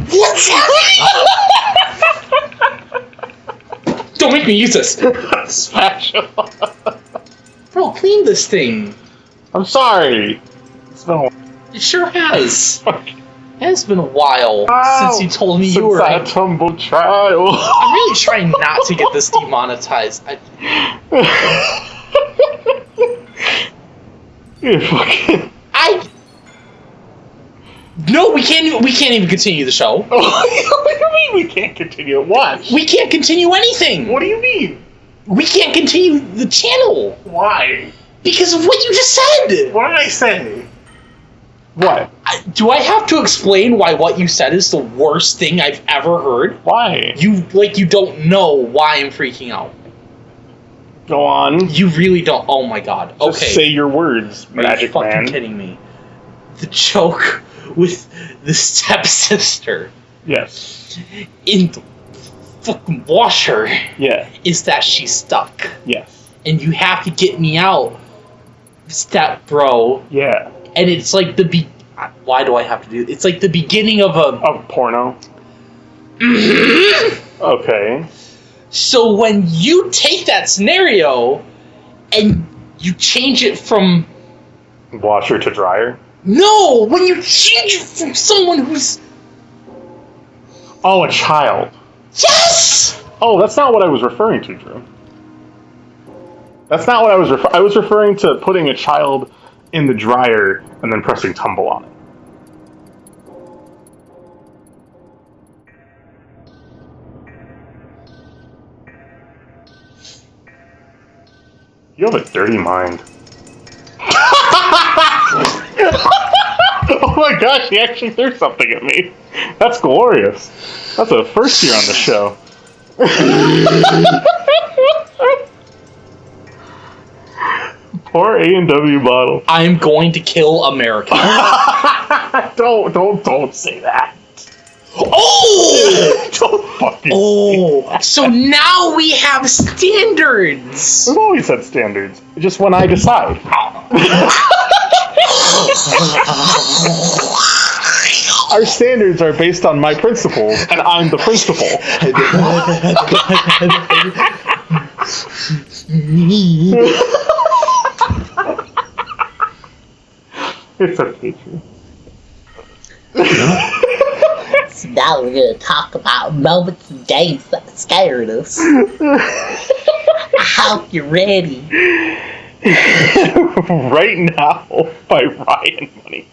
What's happening? Don't make me use this. Special. Bro, clean this thing. I'm sorry. It's been a It sure has. while. It has been a while since you told me you were. Since that tumble trial. I'm really trying not to get this demonetized. You fucking... No, we can't even continue the show. What do you mean we can't continue? Watch. We can't continue anything. What do you mean? We can't continue the channel Why? because of what you just said. What did I say? What? Do I have to explain why what you said is the worst thing I've ever heard? Why? You don't know why I'm freaking out. Go on. You really don't. Oh my god. Just Okay. say your words, Are you Magic fucking Man. kidding me? The joke with the stepsister Yes. in the fucking washer Yeah. is that she's stuck. Yes. And you have to get me out, step bro. Yeah. And it's like why do I have to do it? It's like the beginning of a... Of porno. Okay. So when you take that scenario and you change it from... Washer to dryer. No! When you change it from someone who's... Oh, a child. Yes! Oh, that's not what I was referring to, Drew. That's not what I was I was referring to putting a child in the dryer and then pressing tumble on it. You have a dirty mind. Oh my gosh, he actually threw something at me. That's glorious. That's a first year on the show. Poor A&W bottle. I'm going to kill America. Don't say that. Oh! Don't fucking. Oh! So now we have standards. We've always had standards. Just when I decide. Our standards are based on my principles, and I'm the principal. It's okay, Drew. So now we're going to talk about moments and games that scared us. I hope you're ready. Right Now by Ryan Money.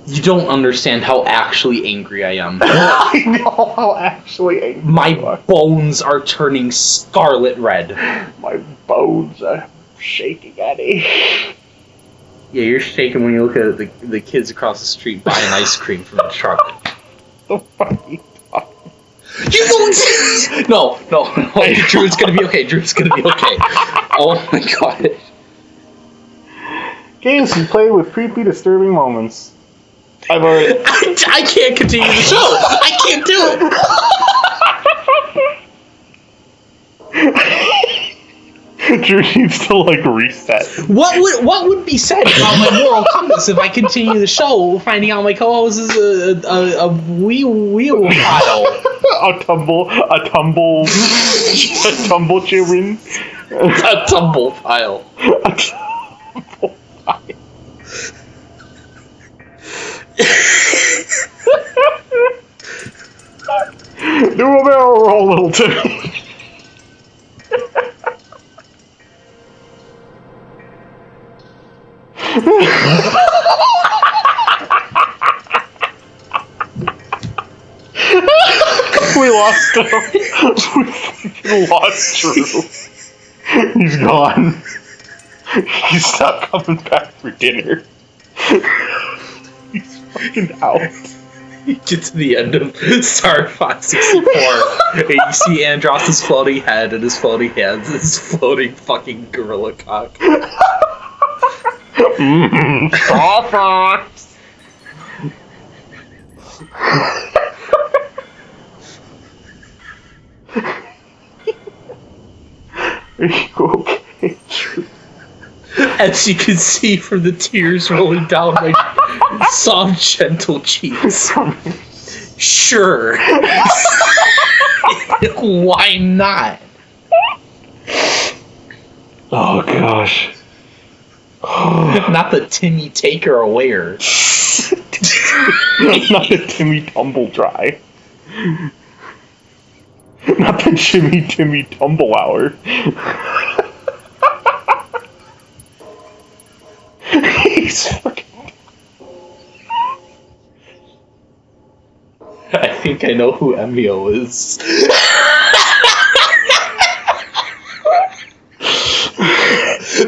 You don't understand how actually angry I am. I know how actually angry My you are. bones are turning scarlet red. My bones are shaking, Eddie. Yeah, you're shaking when you look at the kids across the street buying ice cream from the truck. The fuck are you talking? You don't. No. Drew's gonna be okay. Drew's gonna be okay. Oh my god. Games you play with creepy, disturbing moments. I've already. I can't continue the show. I can't do it. Drew needs to like reset. What would be said about my moral compass if I continue the show, finding out my co-host is a wheel pile? a tumble children. A tumble pile. A tumble pile. Do a barrel roll, little Timmy. We lost him. We lost Drew. He's gone. He's not coming back for dinner. He's fucking out. You get to the end of Star Fox 64, and you see Andros' floating head and his floating hands and his floating fucking gorilla cock. Star Fox. Are you okay, Drew? As you can see from the tears rolling down my soft, gentle cheeks. Sure. Why not? Oh gosh. Not the Timmy Taker aware. Not the Timmy Tumble Dry. Not the Jimmy Timmy Tumble Hour. He's fucking. I think I know who Emio is.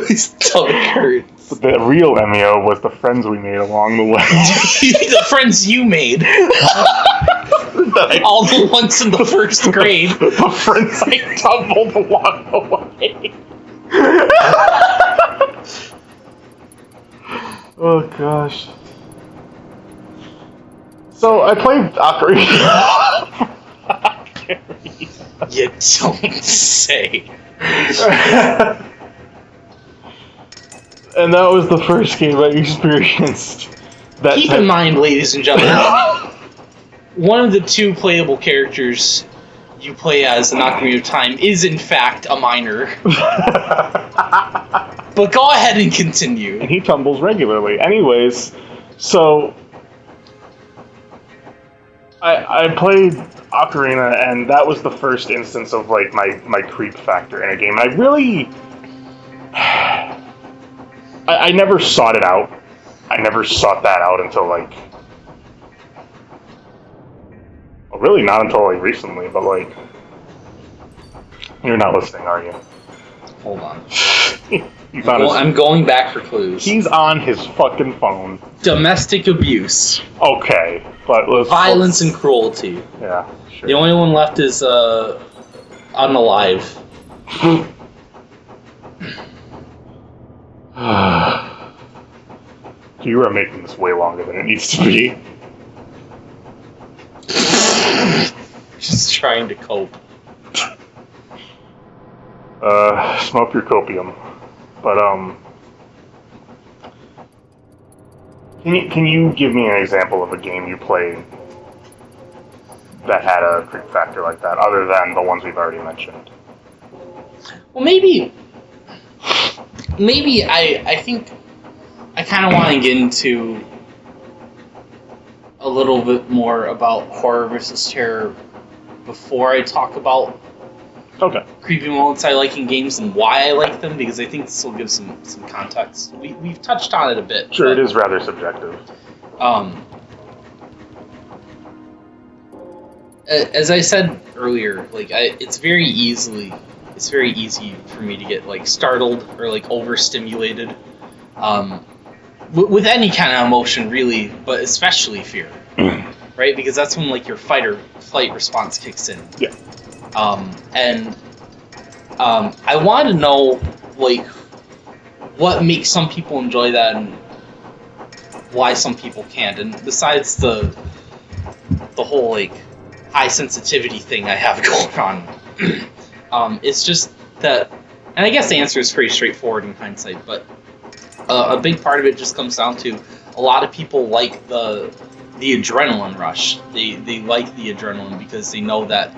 His stomach hurts. The real Emio was the friends we made along the way. The friends you made. All the ones in the first grade. The friends I tumbled along the way. Oh gosh. So I played Ocarina. You don't say. And that was the first game I experienced. That Keep in mind, ladies and gentlemen, one of the two playable characters you play as in Ocarina of Time is in fact a minor. But go ahead and continue. And he tumbles regularly. Anyways, so I played Ocarina, and that was the first instance of like my creep factor in a game. And I really, I never sought it out. I never sought that out until like, well, really not until like recently. But like, you're not listening, are you? Hold on. He's on his, I'm going back for clues. he's on his fucking phone. Domestic abuse, Okay, but violence, and cruelty. Yeah, sure. The only one left is unalive. You are making this way longer than it needs to be. Just trying to cope. Smoke your copium. But, can you give me an example of a game you played that had a creep factor like that, other than the ones we've already mentioned? Well, maybe I think I kind of want to get into a little bit more about horror versus terror before I talk about Okay. creepy moments I like in games and why I like them, because I think this will give some context. We've touched on it a bit. Sure, but, it is rather subjective. As I said earlier, it's very easy for me to get like startled or like overstimulated with any kind of emotion, really, but especially fear, right? Because that's when like your fight or flight response kicks in. Yeah. I want to know like what makes some people enjoy that and why some people can't. And besides the whole like high sensitivity thing I have going on, it's just that, and I guess the answer is pretty straightforward in hindsight, but a big part of it just comes down to a lot of people like the adrenaline rush. They like the adrenaline because they know that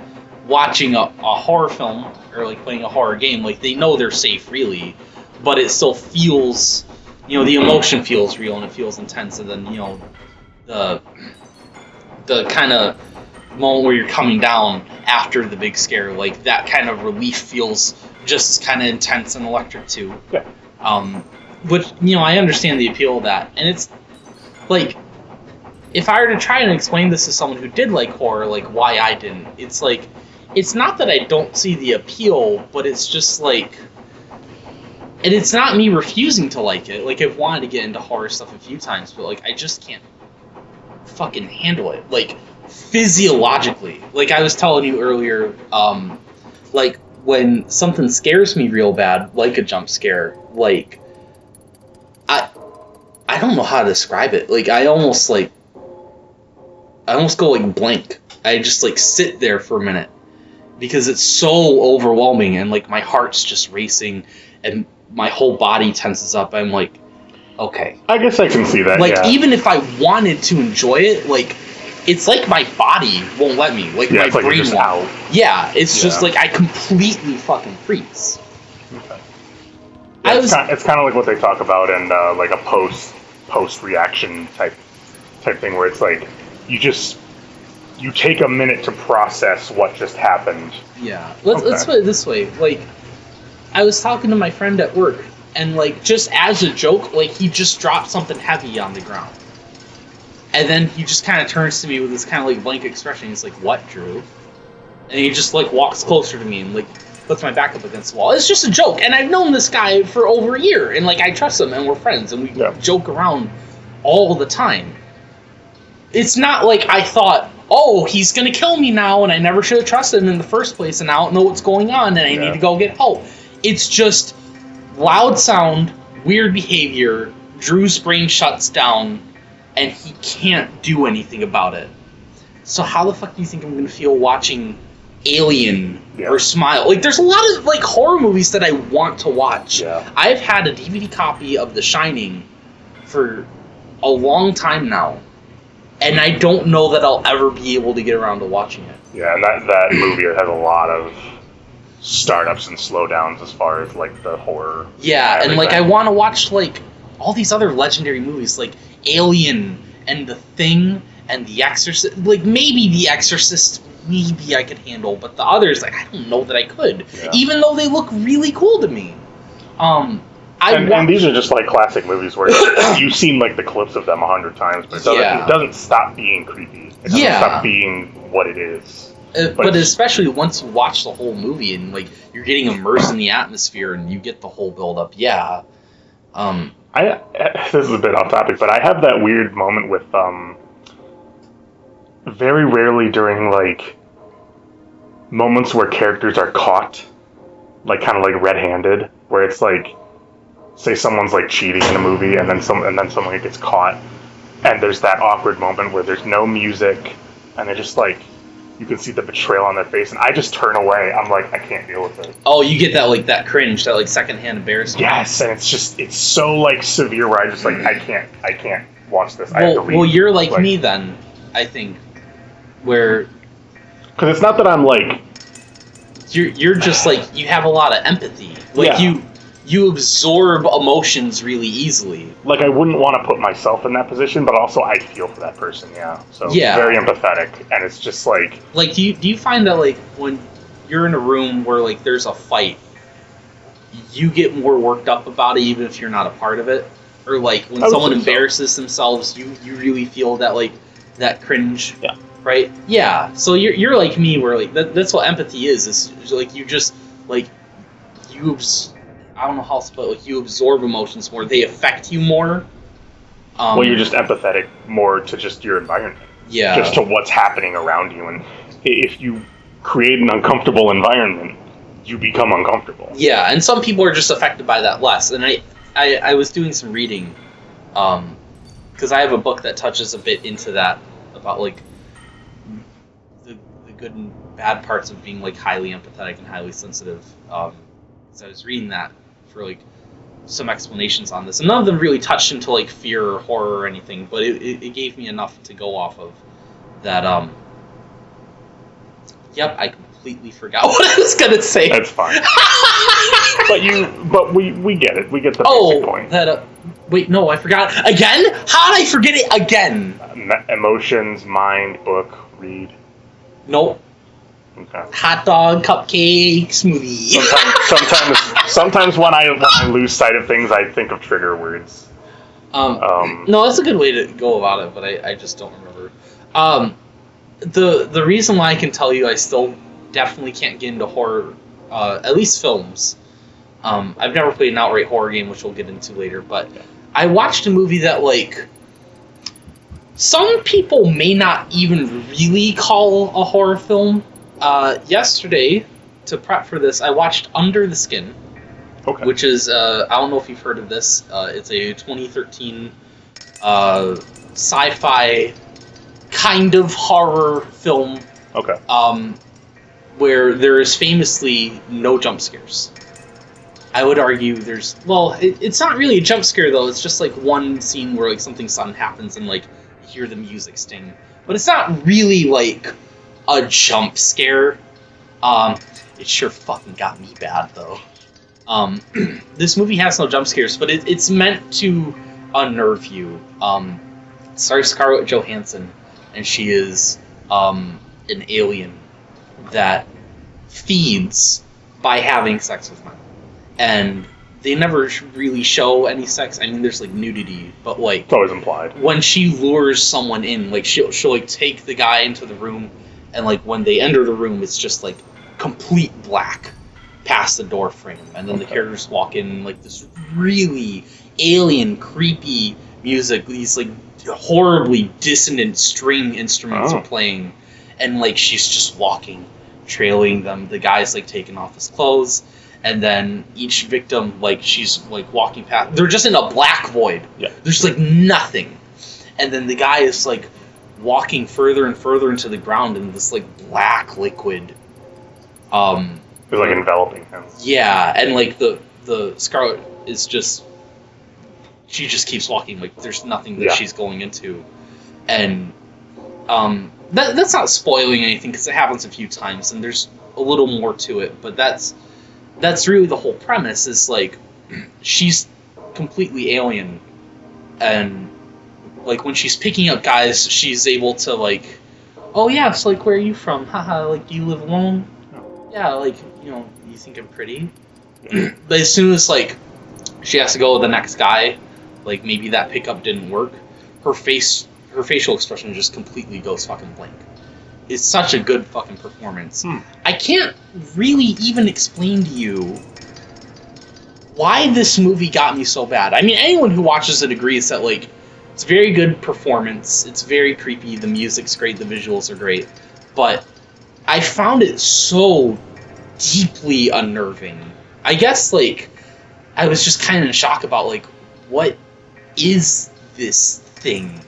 watching a horror film or like playing a horror game, like they know they're safe really, but it still feels, the emotion feels real and it feels intense, and then the kind of moment where you're coming down after the big scare, like that kind of relief feels just kind of intense and electric too. Yeah. Which I understand the appeal of that, and it's like, if I were to try and explain this to someone who did like horror, like why I didn't, it's like, it's not that I don't see the appeal, but it's just like, and it's not me refusing to like it. Like, I've wanted to get into horror stuff a few times, but like I just can't fucking handle it. Like, physiologically, like I was telling you earlier, like when something scares me real bad, like a jump scare, like I don't know how to describe it. Like I almost go like blank. I just like sit there for a minute because it's so overwhelming, and like my heart's just racing and my whole body tenses up. I'm like, okay. I guess I can see that. Like, yeah. even if I wanted to enjoy it, like, it's like my body won't let me. Like, my it's like brain you're just won't. out. Yeah, it's just Yeah. like I completely fucking freeze. Okay. I Yeah, was- it's kind of like what they talk about in like a post reaction type thing, where it's like you take a minute to process what just happened. Yeah. Let's put it this way. Like, I was talking to my friend at work, and like, just as a joke, like, he just dropped something heavy on the ground. And then he just kind of turns to me with this kind of like blank expression. He's like, "What, Drew?" And he just like walks closer to me and like puts my back up against the wall. It's just a joke, and I've known this guy for over a year, and like I trust him, and we're friends, and we joke around all the time. It's not like I thought, oh, he's gonna kill me now, and I never should have trusted him in the first place, and I don't know what's going on, and I need to go get help. It's just loud sound, weird behavior, Drew's brain shuts down, and he can't do anything about it. So how the fuck do you think I'm gonna feel watching Alien or Smile? Like, there's a lot of like horror movies that I want to watch. Yeah. I've had a DVD copy of The Shining for a long time now, and I don't know that I'll ever be able to get around to watching it. Yeah, and that movie has a lot of startups and slowdowns as far as like the horror. Yeah, and like I everything. want to watch like all these other legendary movies like Alien and The Thing and The Exorcist. Like, maybe The Exorcist, maybe I could handle, but the others, like, I don't know that I could, even though they look really cool to me. And these are just like classic movies where you've seen like the clips of them 100 times, but it doesn't stop being creepy. It doesn't stop being what it is. But especially once you watch the whole movie and like you're getting immersed in the atmosphere and you get the whole build up, this is a bit off topic, but I have that weird moment with very rarely during like moments where characters are caught, like kind of like red-handed, where it's like say someone's like cheating in a movie, and then someone gets caught, and there's that awkward moment where there's no music, and they're just like, you can see the betrayal on their face, and I just turn away. I'm like, I can't deal with it. Oh, you get that like that cringe, that like secondhand embarrassment. Yes, and it's so like severe where I just like I can't watch this. I have to leave. Well, you're like me then, I think, where because it's not that I'm like you're just like you have a lot of empathy, like you absorb emotions really easily. Like I wouldn't want to put myself in that position, but also I feel for that person. Yeah, so Yeah. very empathetic, and it's just like do you find that like when you're in a room where like there's a fight, you get more worked up about it even if you're not a part of it, or like when someone embarrasses themselves, you really feel that like that cringe. Yeah. Right. Yeah. So you're like me, where like that's what empathy is like you just like I don't know how else, but like you absorb emotions more. They affect you more. Well, you're just empathetic more to just your environment. Yeah. Just to what's happening around you, and if you create an uncomfortable environment, you become uncomfortable. Yeah, and some people are just affected by that less. And I was doing some reading, because I have a book that touches a bit into that about like the good and bad parts of being like highly empathetic and highly sensitive. So I was reading that for like some explanations on this, and none of them really touched into like fear or horror or anything, but it gave me enough to go off of that. Yep, I completely forgot what I was gonna say. That's fine. but we get it. We get the basic point. That wait, no, I forgot again. How did I forget it again? Emotions, mind, book, read. Nope. Okay. Hot dog, cupcake, smoothie. Sometimes when I lose sight of things, I think of trigger words. No, that's a good way to go about it, but I just don't remember. The reason why I can tell you I still definitely can't get into horror, at least films. I've never played an outright horror game, which we'll get into later, but I watched a movie that like some people may not even really call a horror film. Yesterday, to prep for this, I watched Under the Skin, which is, I don't know if you've heard of this, it's a 2013 sci-fi kind of horror film, where there is famously no jump scares. I would argue it's not really a jump scare though, it's just like one scene where like something sudden happens and like you hear the music sting. But it's not really like a jump scare. It sure fucking got me bad though. This movie has no jump scares, but it's meant to unnerve you. It stars Scarlett Johansson, and she is an alien that feeds by having sex with men. And they never really show any sex. I mean, there's like nudity, but like it's always implied. When she lures someone in, like she'll like take the guy into the room, and like when they enter the room, it's just like complete black past the door frame, and then the characters walk in like this really alien, creepy music. These like horribly dissonant string instruments are playing, and like she's just walking, trailing them. The guy's like taking off his clothes. And then each victim, like, she's, like, walking past... They're just in a black void. Yeah. There's, like, nothing. And then the guy is, like, walking further and further into the ground in this, like, black liquid. It's, like, enveloping him. Yeah, and, like, the Scarlet is just... She just keeps walking. Like, there's nothing that she's going into. And, that's not spoiling anything, because it happens a few times, and there's a little more to it, but that's really the whole premise, is like she's completely alien, and like when she's picking up guys, she's able to like, oh yeah, so like where are you from? Haha, like do you live alone? Yeah, like, you know, you think I'm pretty? But as soon as like she has to go with the next guy, like maybe that pickup didn't work, her facial expression just completely goes fucking blank. It's such a good fucking performance. I can't really even explain to you why this movie got me so bad. I mean, anyone who watches it agrees that, like, it's a very good performance, it's very creepy, the music's great, the visuals are great, but I found it so deeply unnerving. I guess, like, I was just kind of in shock about, like, what is this thing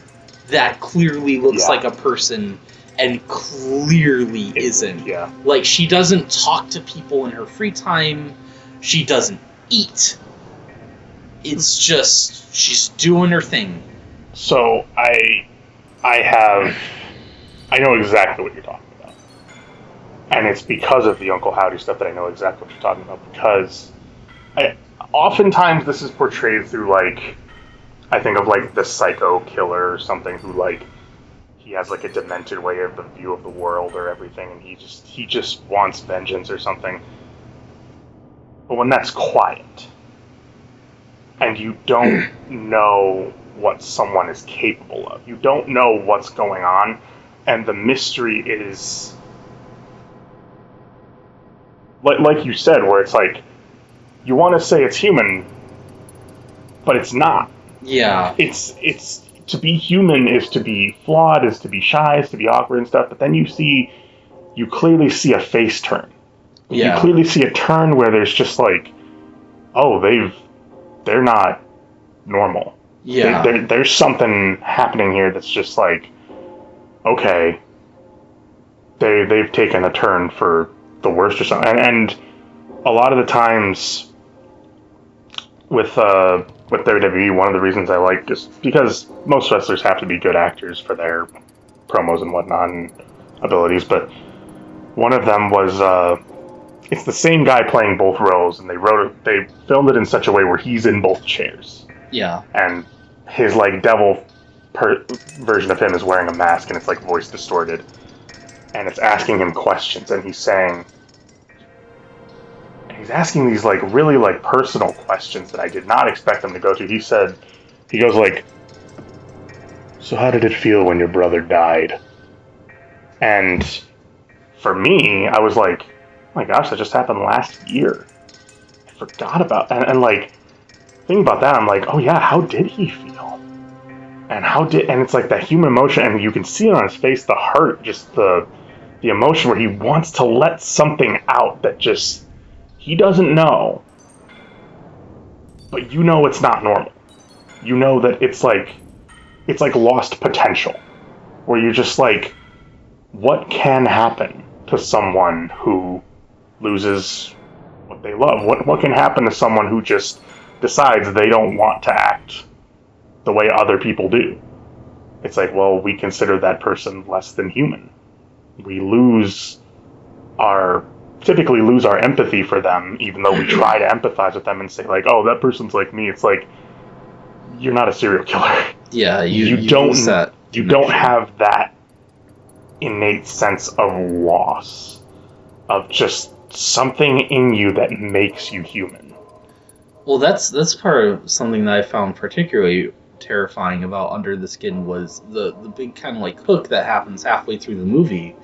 that clearly looks like a person and clearly isn't? Yeah. Like, she doesn't talk to people in her free time. She doesn't eat. It's just, she's doing her thing. So I know exactly what you're talking about. And it's because of the Uncle Howdy stuff that I know exactly what you're talking about, because oftentimes this is portrayed through, like, I think of, like, the psycho killer or something who, like, he has, like, a demented way of the view of the world or everything, and he just wants vengeance or something. But when that's quiet, and you don't know what someone is capable of, you don't know what's going on, and the mystery is, like you said, where it's like, you want to say it's human, but it's not. Yeah. It's to be human is to be flawed, is to be shy, is to be awkward and stuff, but then you clearly see a face turn. Yeah. You clearly see a turn where there's just like, oh, they're not normal. Yeah. There's something happening here that's just like, okay, they've taken a turn for the worst or something. And a lot of the times with WWE, one of the reasons I like is because most wrestlers have to be good actors for their promos and whatnot and abilities, but one of them was it's the same guy playing both roles, and they filmed it in such a way where he's in both chairs. Yeah. And his, like, devil version of him is wearing a mask, and it's, like, voice distorted. And it's asking him questions, and he's asking these, like, really, like, personal questions that I did not expect him to go to. He goes, like, so how did it feel when your brother died? And for me, I was like, oh my gosh, that just happened last year. I forgot about that. And like, thinking about that, I'm like, oh yeah, how did he feel? And it's like that human emotion, and you can see it on his face, the hurt, just the emotion where he wants to let something out that just, he doesn't know. But you know it's not normal. You know that it's like lost potential. Where you're just like, what can happen to someone who loses what they love? What can happen to someone who just decides they don't want to act the way other people do? It's like, well, we consider that person less than human. We typically lose our empathy for them, even though we try to empathize with them and say, like, oh, that person's like me. It's like, you're not a serial killer. Yeah, You don't have that innate sense of loss, of just something in you that makes you human. Well, that's part of something that I found particularly terrifying about Under the Skin was the big kind of like hook that happens halfway through the movie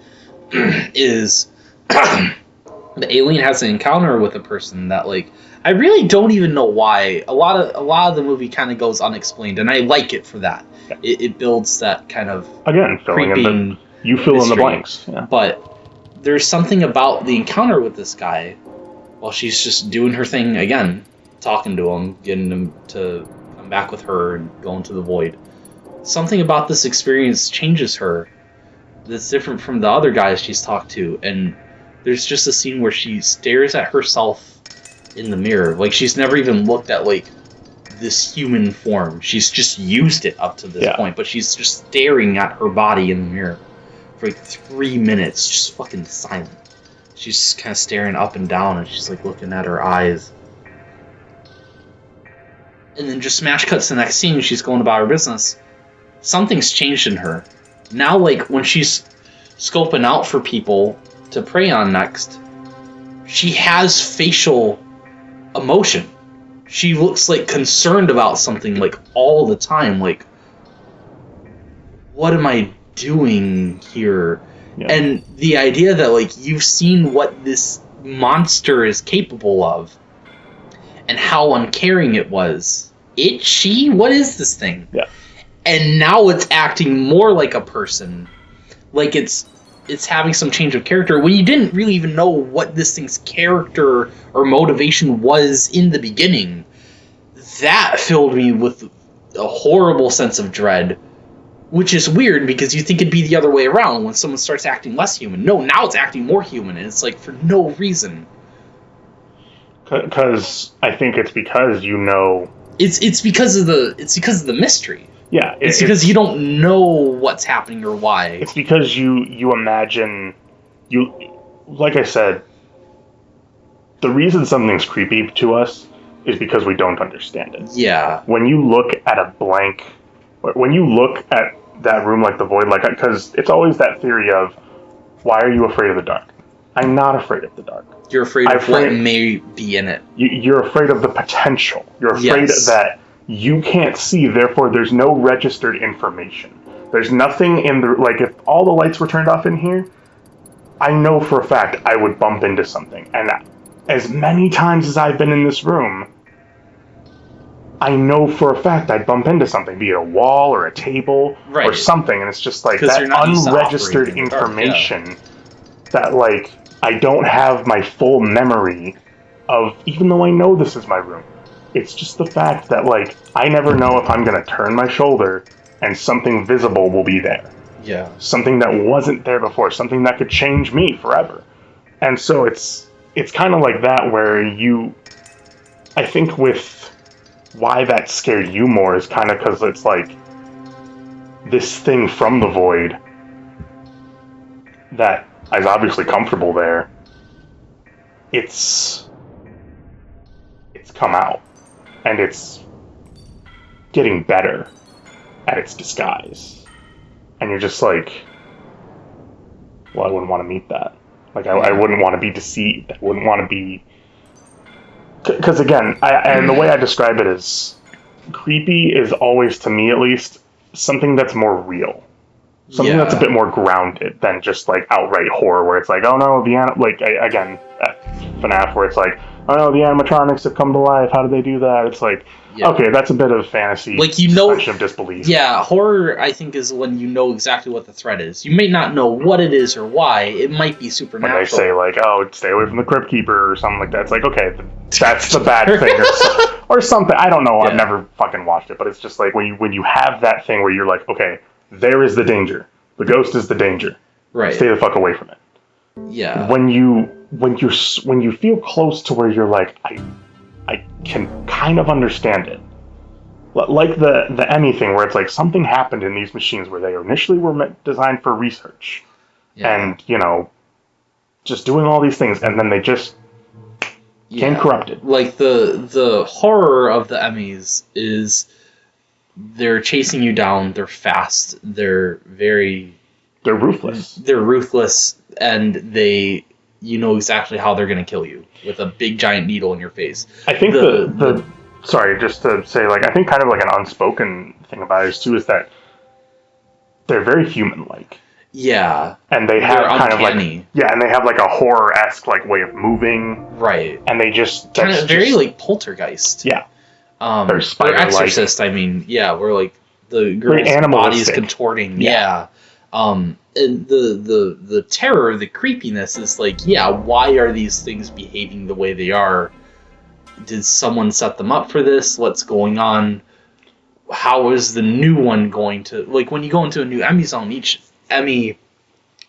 is the alien has an encounter with a person that, like, I really don't even know why. A lot of the movie kind of goes unexplained, and I like it for that. Yeah. It builds that kind of again filling in you fill mystery in the blanks. Yeah. But there's something about the encounter with this guy while she's just doing her thing again, talking to him, getting him to come back with her and go into the void. Something about this experience changes her that's different from the other guys she's talked to, and there's just a scene where she stares at herself in the mirror. Like, she's never even looked at, like, this human form. She's just used it up to this point, but she's just staring at her body in the mirror for like 3 minutes, just fucking silent. She's just kind of staring up and down, and she's like looking at her eyes. And then just smash cuts to the next scene, she's going about her business. Something's changed in her. Now, like, when she's scoping out for people to prey on next, she has facial emotion. She looks like concerned about something, like, all the time. Like, what am I doing here? Yeah. And the idea that, like, you've seen what this monster is capable of and how uncaring it was. She? What is this thing? Yeah. And now it's acting more like a person. Like, it's having some change of character when you didn't really even know what this thing's character or motivation was in the beginning. that filled me with a horrible sense of dread, which is weird because you think it'd be the other way around when someone starts acting less human. No, now it's acting more human, and it's like for no reason. Because I think it's because it's because of the mystery. Yeah, it's because you don't know what's happening or why. It's because you imagine like I said, the reason something's creepy to us is because we don't understand it. Yeah. When you look at that room like the void, like, because it's always that theory of, why are you afraid of the dark? I'm not afraid of the dark. You're afraid of what may be in it. You're afraid of the potential. You're afraid that you can't see, therefore there's no registered information. There's nothing in the, like, if all the lights were turned off in here, I know for a fact I would bump into something. And as many times as I've been in this room, I know for a fact I'd bump into something, be it a wall or a table or something, and it's just like that unregistered information that, like, I don't have my full memory of, even though I know this is my room. It's just the fact that, like, I never know if I'm going to turn my shoulder and something visible will be there. Yeah. Something that wasn't there before, something that could change me forever. And so it's kind of like that, where I think with why that scared you more is kind of because it's like this thing from the void that is obviously comfortable there. It's come out, and it's getting better at its disguise. And you're just like, well, I wouldn't want to meet that. Like, I wouldn't want to be deceived. I wouldn't want to be... Because, again, and the way I describe it is, creepy is always, to me at least, something that's more real. Something that's a bit more grounded than just, like, outright horror, where it's like, oh no, again, at FNAF, where it's like, oh no, the animatronics have come to life, how did they do that? It's like, okay, that's a bit of fantasy, like, suspension of disbelief. Yeah, horror, I think, is when you know exactly what the threat is. You may not know what it is or why. It might be supernatural. When they say, like, oh, stay away from the Crypt Keeper or something like that, it's like, okay, that's the bad thing, or something. I don't know, I've never fucking watched it, but it's just like, when you have that thing where you're like, okay, there is the danger. The ghost is the danger. Right. Stay the fuck away from it. Yeah. When you feel close to where you're like, I can kind of understand it. Like the Emmy thing, where it's like something happened in these machines where they initially were designed for research, and just doing all these things, and then they just became corrupted. Like the horror of the Emmys is they're chasing you down. They're fast. They're ruthless. They're ruthless, and you know exactly how they're going to kill you with a big giant needle in your face. I think sorry, just to say, like, I think kind of like an unspoken thing about it too is that they're very human-like. Yeah. And they have kind uncanny. of like, and they have like a horror-esque like way of moving. Right. And they just kind of very like Poltergeist. Yeah. Or Exorcist. I mean, where like the girl's body is contorting. Yeah. And the terror, the creepiness is like, why are these things behaving the way they are? Did someone set them up for this? What's going on? How is the new one going to... Like, when you go into a new Emmy zone, each Emmy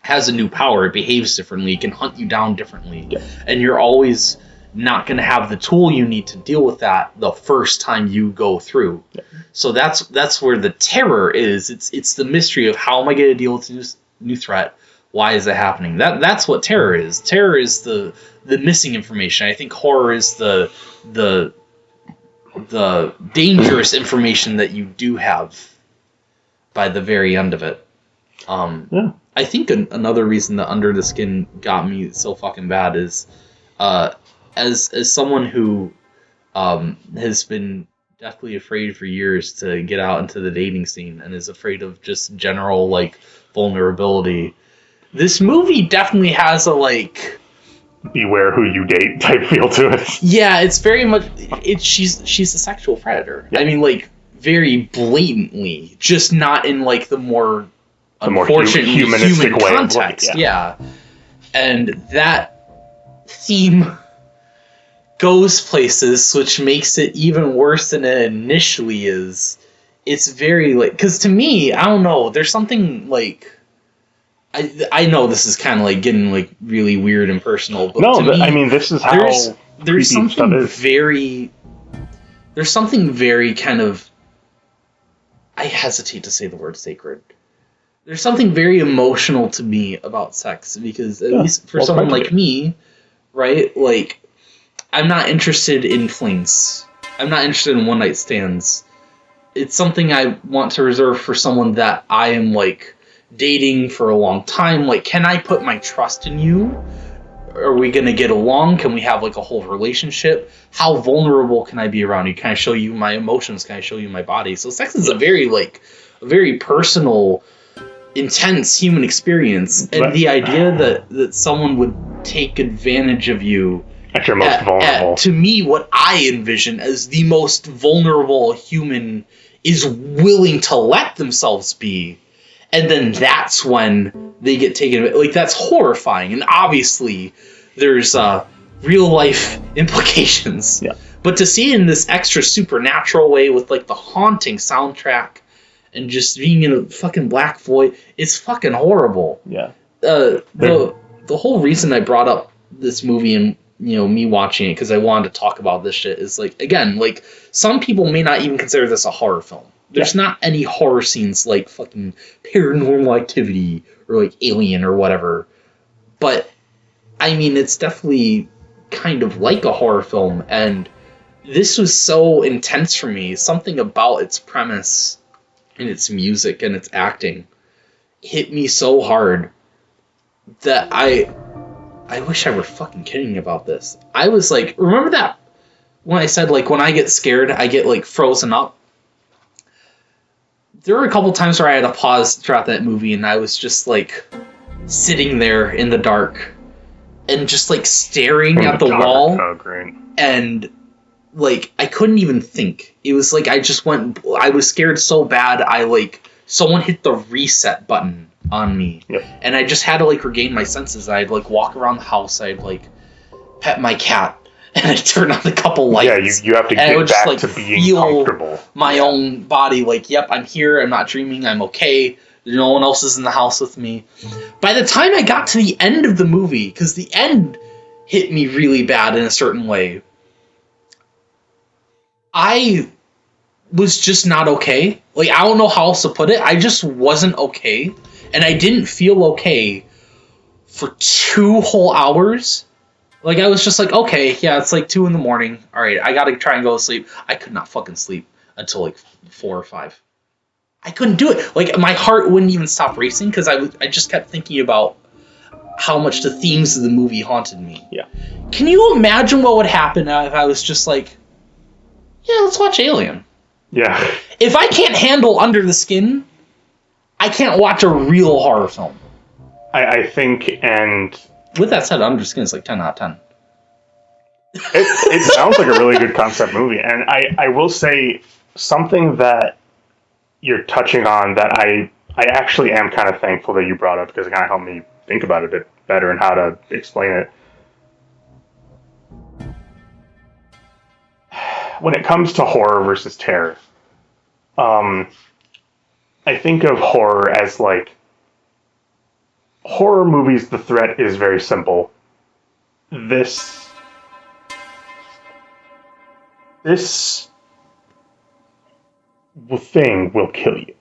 has a new power. It behaves differently. It can hunt you down differently. Yeah. And you're always not going to have the tool you need to deal with that the first time you go through. Yeah. So that's where the terror is. It's the mystery of, how am I going to deal with this new threat? Why is it happening? That's what terror is. Terror is the missing information. I think horror is the dangerous information that you do have by the very end of it. I think another reason that Under the Skin got me so fucking bad is as someone who has been deathly afraid for years to get out into the dating scene and is afraid of just general like vulnerability. This movie definitely has a like beware who you date type feel to it. Yeah, it's very much she's a sexual predator. Yeah. I mean, like, very blatantly, just not in like the more unfortunate human context. Yeah. And that theme goes places, which makes it even worse than it initially is. It's very like, because to me, I don't know, there's something like, I know this is kind of like getting like really weird and personal, but No, to me, I mean, this is how there's creepy stuff something is. there's something very kind of, I hesitate to say the word sacred. There's something very emotional to me about sex, because at least for someone like me, right, like, I'm not interested in flings. I'm not interested in one night stands. It's something I want to reserve for someone that I am like dating for a long time. Like, can I put my trust in you? Are we gonna get along? Can we have like a whole relationship? How vulnerable can I be around you? Can I show you my emotions? Can I show you my body? So sex is a very personal, intense human experience, and the idea that someone would take advantage of you at your most vulnerable. To me, what I envision as the most vulnerable human is willing to let themselves be, and then that's when they get taken. Like, that's horrifying, and obviously there's real life implications. Yeah. But to see it in this extra supernatural way with like the haunting soundtrack and just being in a fucking black void, it's fucking horrible. Yeah. The whole reason I brought up this movie and, you know, me watching it, because I wanted to talk about this shit, is like, again, like, some people may not even consider this a horror film. There's not any horror scenes like fucking Paranormal Activity or like Alien or whatever. But I mean, it's definitely kind of like a horror film, and this was so intense for me. Something about its premise and its music and its acting hit me so hard that I wish I were fucking kidding about this. I was like, remember that when I said, like, when I get scared, I get like frozen up? There were a couple times where I had to pause throughout that movie, and I was just like sitting there in the dark and just like staring at the wall. Oh, great. And like, I couldn't even think. It was like I was scared so bad, someone hit the reset button on me. Yep. And I just had to like regain my senses. I'd like walk around the house, I'd like pet my cat, and I'd turn on a couple lights. Yeah, you have to get back to being comfortable. My own body, like, yep, I'm here, I'm not dreaming, I'm okay. No one else is in the house with me. By the time I got to the end of the movie, because the end hit me really bad in a certain way, I was just not okay. Like, I don't know how else to put it. I just wasn't okay. And I didn't feel okay for 2 whole hours. Like, I was just like, okay, yeah, it's like 2 a.m. All right, I gotta try and go to sleep. I could not fucking sleep until like 4 or 5. I couldn't do it. Like, my heart wouldn't even stop racing, because I just kept thinking about how much the themes of the movie haunted me. Yeah. Can you imagine what would happen if I was just like, yeah, let's watch Alien? Yeah. If I can't handle Under the Skin, I can't watch a real horror film. I think, and with that said, Under the Skin is like 10 out of 10. it sounds like a really good concept movie. And I will say something that you're touching on that I actually am kind of thankful that you brought up, because it kind of helped me think about it a bit better and how to explain it. When it comes to horror versus terror, I think of horror as like, horror movies, the threat is very simple. This thing will kill you.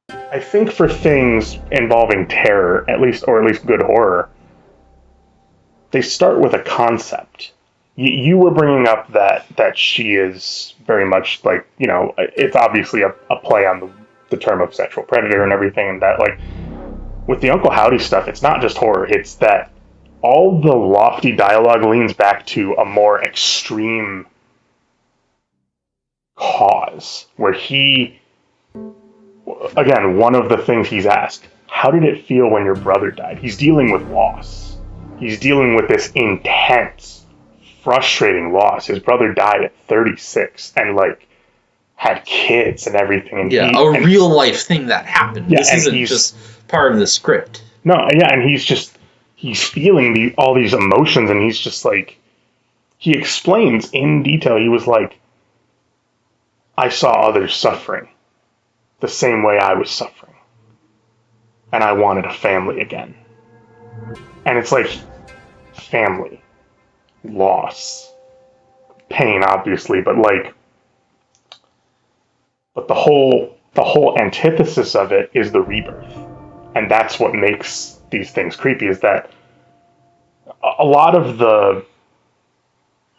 I think for things involving terror, at least good horror, they start with a concept. You were bringing up that she is very much like, you know, it's obviously a play on the term of sexual predator and everything, and that, like, with the Uncle Howdy stuff, it's not just horror, it's that all the lofty dialogue leans back to a more extreme cause, where he, again, one of the things he's asked, how did it feel when your brother died? He's dealing with loss. He's dealing with this intense, frustrating loss. His brother died at 36 and, like, had kids and everything. And yeah, a real life thing that happened. Yeah, this isn't just part of the script. No, yeah, and he's feeling all these emotions, and he's just like, he explains in detail. He was like, I saw others suffering the same way I was suffering. And I wanted a family again. And it's like family, loss, pain, obviously, but the whole antithesis of it is the rebirth. And that's what makes these things creepy, is that a lot of the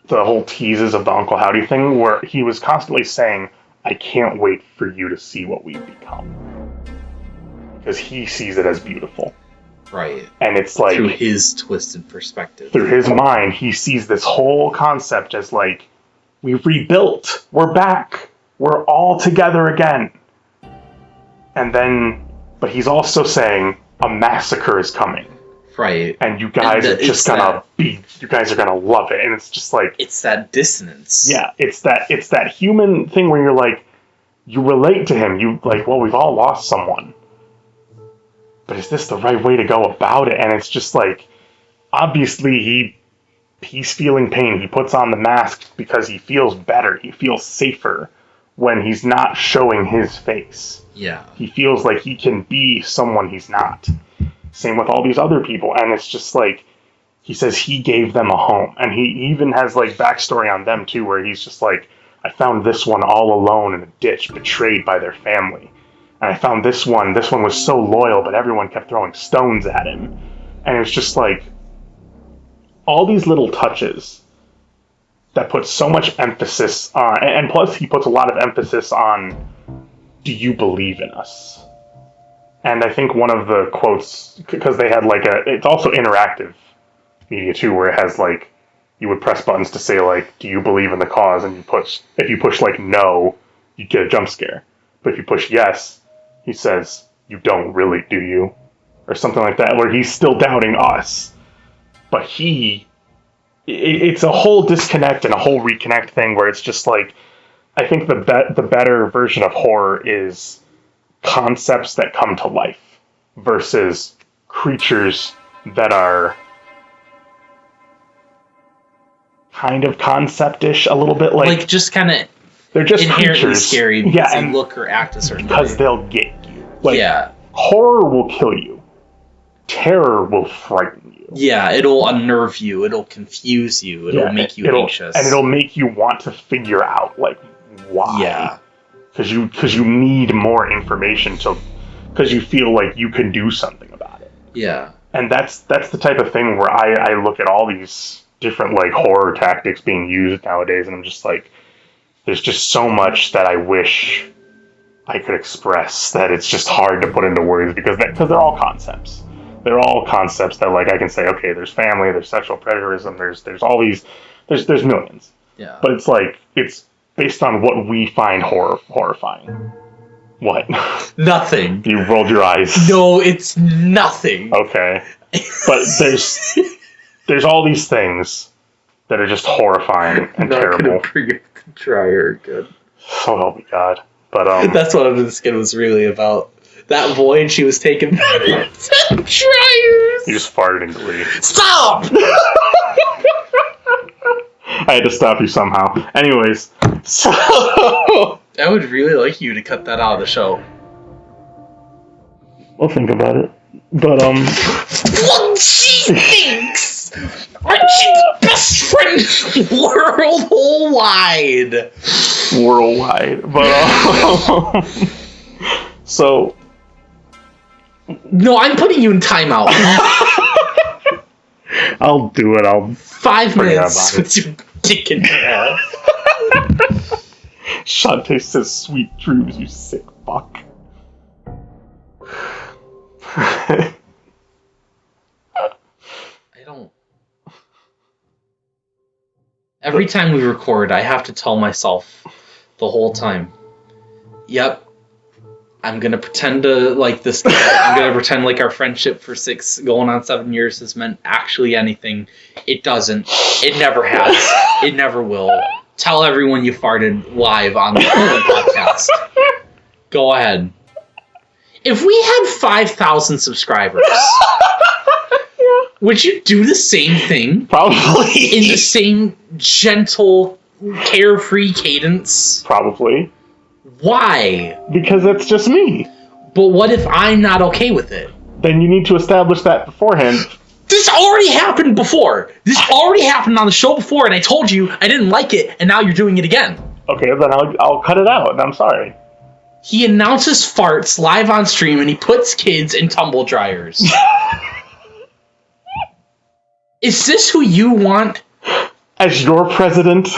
whole teases of the Uncle Howdy thing, where he was constantly saying, I can't wait for you to see what we've become. Because he sees it as beautiful. Right. And it's like, through his twisted perspective. Through his mind, he sees this whole concept as like, we've rebuilt, we're back, we're all together again. And then, but he's also saying, a massacre is coming. Right. And you guys are just gonna you guys are gonna love it. And it's just like, it's that dissonance. Yeah, it's that human thing where you're like, you relate to him, you like, well, we've all lost someone. But is this the right way to go about it? And it's just like, obviously he's feeling pain. He puts on the mask because he feels better. He feels safer when he's not showing his face. Yeah. He feels like he can be someone he's not. Same with all these other people. And it's just like, he says he gave them a home. And he even has like backstory on them too, where he's just like, I found this one all alone in a ditch, betrayed by their family. And I found this one was so loyal, but everyone kept throwing stones at him. And it's just like, all these little touches that put so much emphasis on, and plus he puts a lot of emphasis on, do you believe in us? And I think one of the quotes, because they had like it's also interactive media too, where it has like, you would press buttons to say like, do you believe in the cause? And if you push like no, you get a jump scare. But if you push yes, he says, you don't really, do you? Or something like that, where he's still doubting us. But it's a whole disconnect and a whole reconnect thing where it's just like, I think the better version of horror is concepts that come to life versus creatures that are kind of concept-ish a little bit, like just kind of, they're just inherently creatures. scary because they look or act a certain way. Because they'll get you. Like, yeah. Horror will kill you. Terror will frighten you. Yeah, it'll unnerve you. It'll confuse you. It'll make you anxious. And it'll make you want to figure out, like, why. Yeah. Because you need more information because you feel like you can do something about it. Yeah. And that's the type of thing where I look at all these different, like, horror tactics being used nowadays, and I'm just like, there's just so much that I wish I could express that it's just hard to put into words because they're all concepts. They're all concepts that, like, I can say, okay, there's family, there's sexual predatorism, there's all these, there's millions. Yeah. But it's like, it's based on what we find horrifying. What? Nothing. You rolled your eyes. No, it's nothing. Okay. But there's all these things that are just horrifying and terrible. Try her again. So help me God. But that's what Under the Skin was really about. That void she was taking. Tryers. You just farted in glee. Stop! I had to stop you somehow. Anyways, so I would really like you to cut that out of the show. I'll think about it. But What she thinks! Aren't you the best friend worldwide? Worldwide. But so no, I'm putting you in timeout. I'll do it. I'll 5 minutes with your dick in your ass. Shantae says sweet dreams, you sick fuck. I don't. Every time we record, I have to tell myself the whole time, yep, I'm gonna pretend to like this guy. I'm gonna pretend like our friendship for 6 going on 7 years has meant actually anything. It doesn't. It never has. It never will. Tell everyone you farted live on the podcast. Go ahead. If we had 5,000 subscribers, Would you do the same thing? Probably. In the same gentle, carefree cadence? Probably. Why? Because that's just me. But what if I'm not okay with it? Then you need to establish that beforehand. This already happened before. This already happened on the show before, and I told you I didn't like it, and now you're doing it again. Okay, then I'll cut it out, and I'm sorry. He announces farts live on stream, and he puts kids in tumble dryers. Is this who you want? As your president?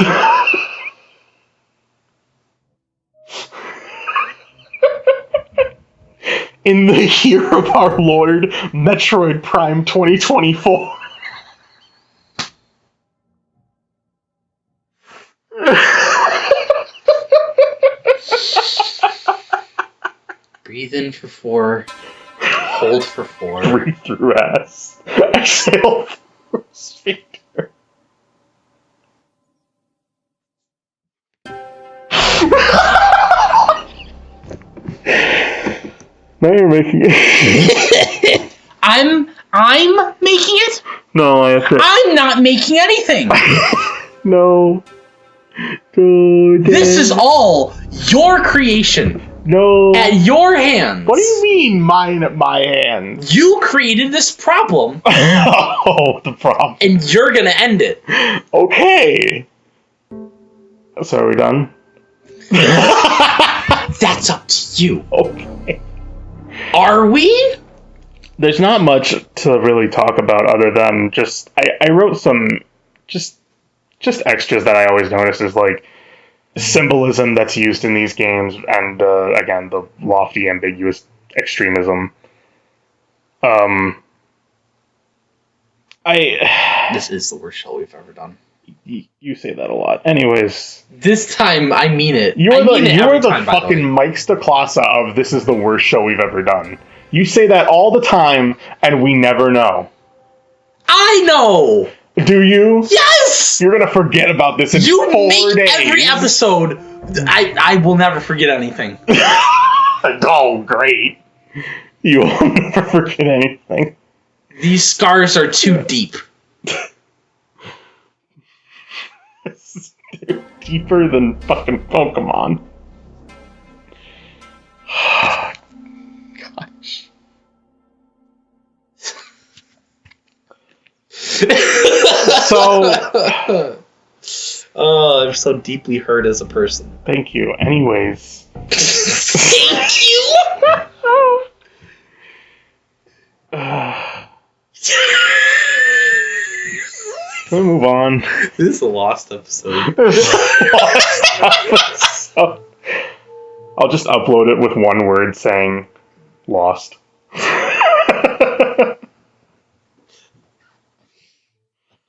In the year of our Lord, Metroid Prime 2024. Breathe in for 4. Hold for 4. Breathe through ass. Exhale through sphincter. Now you're making it. I'm making it? No, I have to. I'm not making anything. No. Go This is all your creation. No. At your hands. What do you mean, mine at my hands? You created this problem, Oh, the problem. and you're gonna end it. Okay. So are we done? That's up to you. Okay. Are we? There's not much to really talk about other than just I wrote some just extras that I always notice is like symbolism that's used in these games and again the lofty ambiguous extremism. This is the worst show we've ever done. You say that a lot. Anyways, This time I mean it. you're I mean it every the time, by the fucking way. Mike Staklasa of this is the worst show we've ever done. You say that all the time and we never know. I know. Do you? Yes. You're gonna forget about this in You 4 make days. every episode. I will never forget anything. Oh, great. You will never forget anything. These scars are too deep. They're deeper than fucking Pokemon. Gosh. So, Oh, I'm so deeply hurt as a person. thank you. Anyways. Thank you. Can we move on? This is a lost episode. So, I'll just upload it with one word saying lost.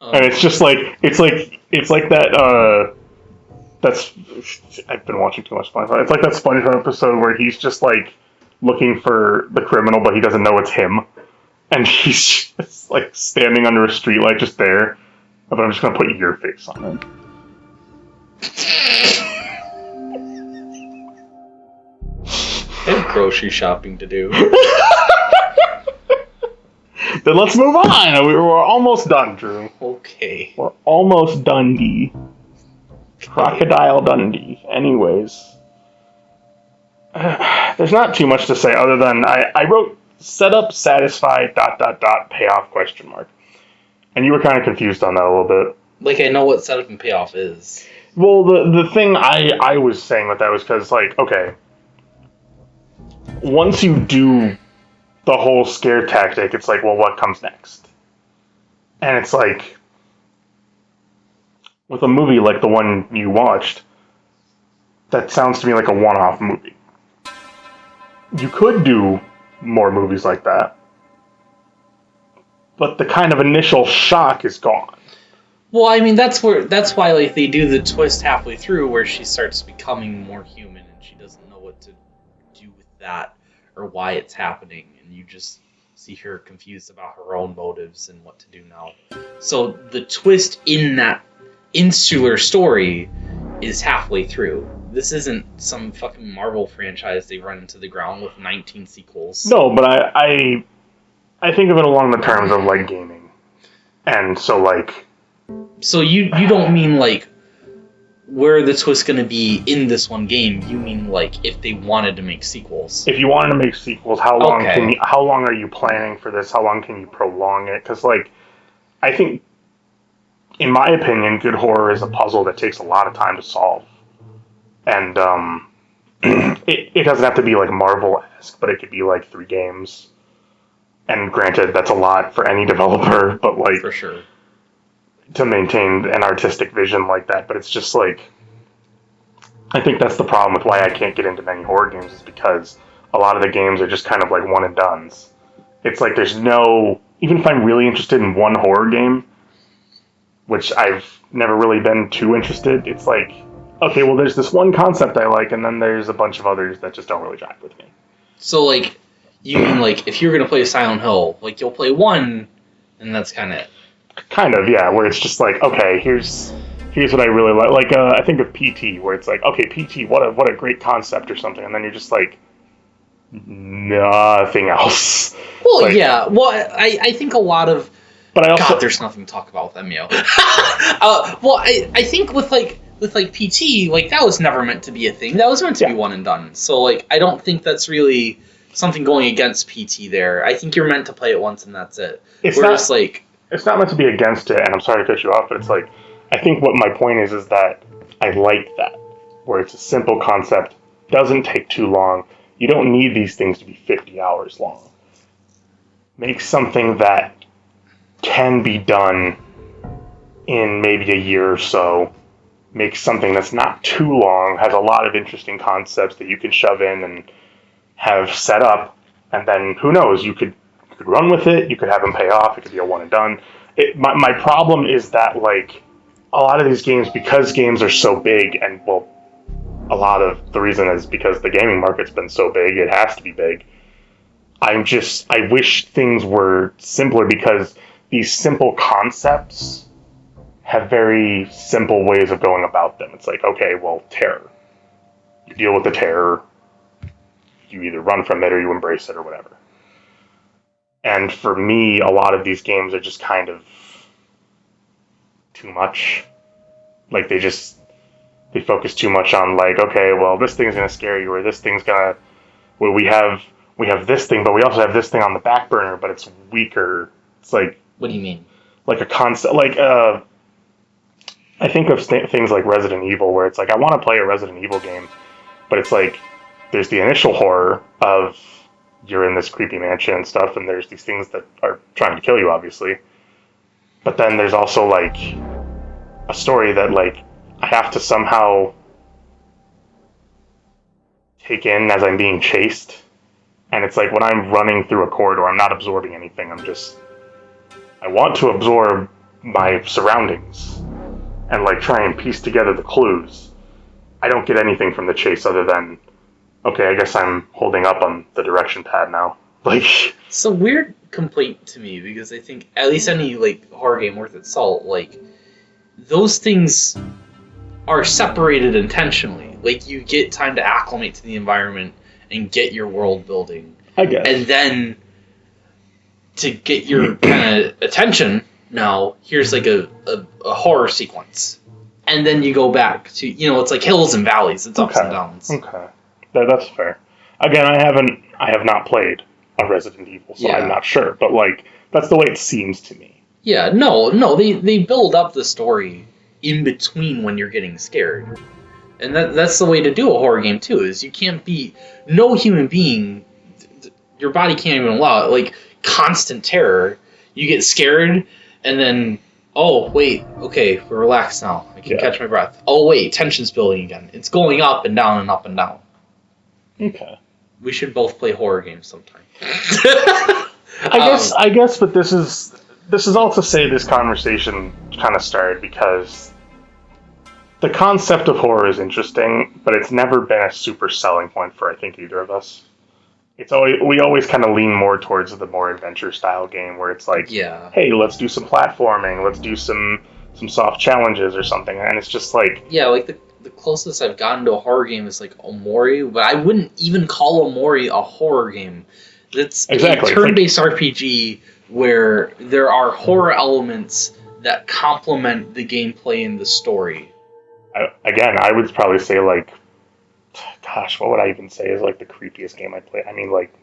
And it's just like it's like that that's I've been watching too much SpongeBob. It's like that SpongeBob episode where he's just like looking for the criminal but he doesn't know it's him. And he's just like standing under a streetlight just there. But I'm just gonna put your face on it. I have grocery shopping to do. Then let's move on. We're almost done, Drew. Okay. We're almost Dundee. Crocodile Dundee. Anyways. There's not too much to say other than I wrote setup satisfied ... payoff ? And you were kind of confused on that a little bit. Like, I know what setup and payoff is. Well, the thing I was saying with that was because, like, okay, once you do the whole scare tactic, it's like, well, what comes next? And it's like, with a movie like the one you watched, that sounds to me like a one-off movie. You could do more movies like that, but the kind of initial shock is gone. Well, I mean, that's why like they do the twist halfway through where she starts becoming more human and she doesn't know what to do with that or why it's happening, and you just see her confused about her own motives and what to do now. So the twist in that insular story is halfway through. This isn't some fucking Marvel franchise they run into the ground with 19 sequels. No, but I think of it along the terms of like gaming. And so, like... So you don't mean, like, where the twist going to be in this one game. You mean, like, if they wanted to make sequels. If you wanted to make sequels, how long Okay. how long are you planning for this? How long can you prolong it? Because, like, I think, in my opinion, good horror is a puzzle that takes a lot of time to solve. And it doesn't have to be, like, Marvel-esque, but it could be, like, 3 games. And granted, that's a lot for any developer, but, like... For sure. To maintain an artistic vision like that, but it's just like, I think that's the problem with why I can't get into many horror games, is because a lot of the games are just kind of like one and dones. It's like there's no, even if I'm really interested in one horror game, which I've never really been too interested, it's like, okay, well there's this one concept I like, and then there's a bunch of others that just don't really jive with me. So, like, you mean, like, if you're going to play Silent Hill, like, you'll play one, and that's kind of it. Kind of, yeah, where it's just like, okay, here's what I really like. Like, I think of PT, where it's like, okay, PT, what a great concept or something, and then you're just like, nothing else. Well, like, yeah. Well, I think a lot of... But I also... God, there's nothing to talk about with Emio. Well, I think with PT, like, that was never meant to be a thing. That was meant to be one and done. So, like, I don't think that's really something going against PT there. I think you're meant to play it once and that's it. Whereas, like... It's not meant to be against it, and I'm sorry to cut you off, but it's like, I think what my point is that I like that, where it's a simple concept, doesn't take too long. You don't need these things to be 50 hours long. Make something that can be done in maybe a year or so. Make something that's not too long, has a lot of interesting concepts that you can shove in and have set up, and then who knows, you could run with it, you could have them pay off, it could be a one and done. My problem is that, like, a lot of these games, because games are so big, and, well, a lot of the reason is because the gaming market's been so big, it has to be big. I wish things were simpler, because these simple concepts have very simple ways of going about them. It's like, okay, well, terror. You deal with the terror, you either run from it or you embrace it or whatever. And for me, a lot of these games are just kind of too much. Like, they focus too much on, like, okay, well, this thing's gonna scare you, or this thing's gonna, well, we have this thing, but we also have this thing on the back burner, but it's weaker. It's like... What do you mean? Like a concept, like, I think of things like Resident Evil, where it's like, I want to play a Resident Evil game, but it's like, there's the initial horror of, you're in this creepy mansion and stuff, and there's these things that are trying to kill you, obviously. But then there's also, like, a story that, like, I have to somehow take in as I'm being chased. And it's like, when I'm running through a corridor, I'm not absorbing anything. I want to absorb my surroundings and, like, try and piece together the clues. I don't get anything from the chase other than, okay, I guess I'm holding up on the direction pad now. Like, it's a weird complaint to me, because I think at least any, like, horror game worth its salt, like, those things are separated intentionally. Like, you get time to acclimate to the environment and get your world building. I guess. And then to get your kind of attention, now here's like a horror sequence. And then you go back to, it's like hills and valleys, it's ups and downs. Okay. That's fair. Again, I have not played a Resident Evil, so I'm not sure. But, like, that's the way it seems to me. Yeah, no, they build up the story in between when you're getting scared. And that's the way to do a horror game, too, is you can't be... No human being... Your body can't even allow it. Like, constant terror. You get scared, and then... Oh, wait, okay, we're relaxed now. I can catch my breath. Oh, wait, tension's building again. It's going up and down and up and down. Okay. We should both play horror games sometime. I guess, but this is all to say this conversation kind of started because the concept of horror is interesting, but it's never been a super selling point for, I think, either of us. We always kind of lean more towards the more adventure style game where it's like, hey, let's do some platforming, let's do some soft challenges or something, and it's just like... Yeah, like the closest I've gotten to a horror game is like Omori, but I wouldn't even call Omori a horror game. It's a turn-based RPG where there are horror elements that complement the gameplay and the story. I would probably say like, gosh, what would I even say is like the creepiest game I play? I mean, like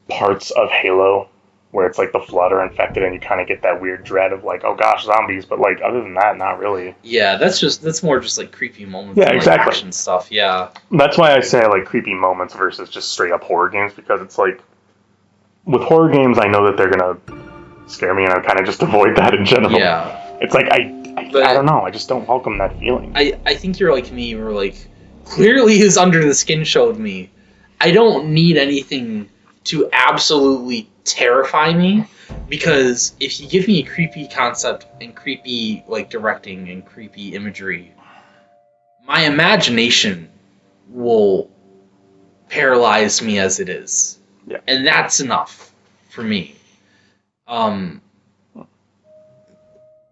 parts of Halo, where it's like the Flood are infected and you kind of get that weird dread of like, oh gosh, zombies. But like other than that, not really. Yeah, that's more just like creepy moments. Yeah, and, like, exactly. action stuff. Yeah. That's why I say I like creepy moments versus just straight up horror games, because it's like with horror games, I know that they're gonna scare me, and I kind of just avoid that in general. Yeah. It's like I don't know. I just don't welcome that feeling. I think you're like me, where like clearly his under the skin showed me. I don't need anything to absolutely terrify me, because if you give me a creepy concept and creepy like directing and creepy imagery, my imagination will paralyze me as it is. Yeah. And that's enough for me.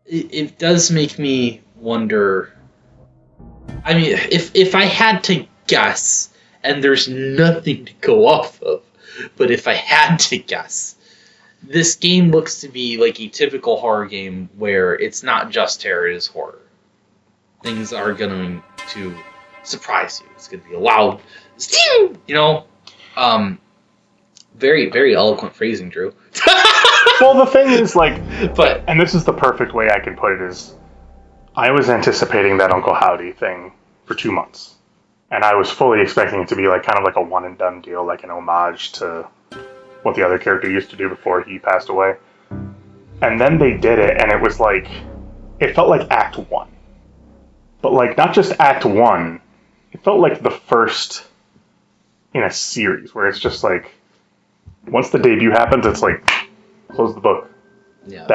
It does make me wonder. I mean, if I had to guess, and there's nothing to go off of, but if I had to guess, this game looks to be like a typical horror game where it's not just terror, it is horror. Things are going to surprise you. It's going to be a loud sting, you know? Very, very eloquent phrasing, Drew. Well, the thing is, like, But and this is the perfect way I can put it, is I was anticipating that Uncle Howdy thing for 2 months. And I was fully expecting it to be like kind of like a one and done deal, like an homage to what the other character used to do before he passed away. And then they did it, and it was like, it felt like Act 1. But like, not just Act 1, it felt like the first in a series, where it's just like, once the debut happens, it's like, close the book. yeah,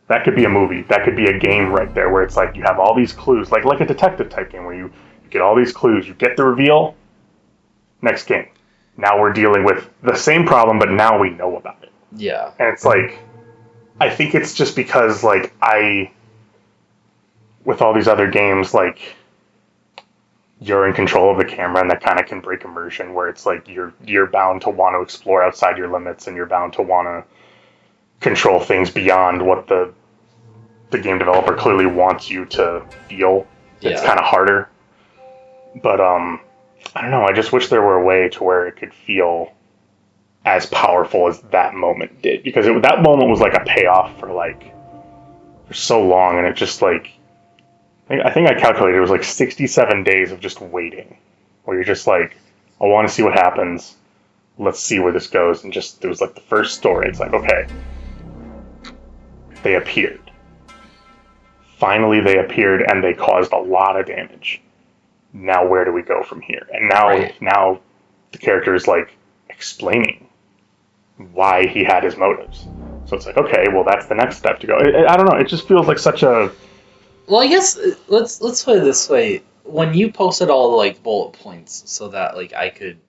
That could be a movie. That could be a game right there, where it's like you have all these clues, like a detective type game, where you get all these clues, you get the reveal, next game. Now we're dealing with the same problem, but now we know about it. yeah, And it's like, I think it's just because like with all these other games, like you're in control of the camera, and that kind of can break immersion, where it's like you're bound to want to explore outside your limits, and you're bound to want to control things beyond what the game developer clearly wants you to feel. It's Yeah. kind of harder. But I don't know, I just wish there were a way to where it could feel as powerful as that moment did, because that moment was like a payoff for so long, and it just like, I think I calculated it was like 67 days of just waiting, where you're just like, I want to see what happens, let's see where this goes. And just, it was like the first story, it's like, okay, they appeared. Finally they appeared, and they caused a lot of damage. Now where do we go from here? And now the character is like explaining why he had his motives. So it's like, okay, well, that's the next step to go. I don't know, it just feels like such a... Well, I guess let's put it this way: when you posted all the like bullet points, so that like I could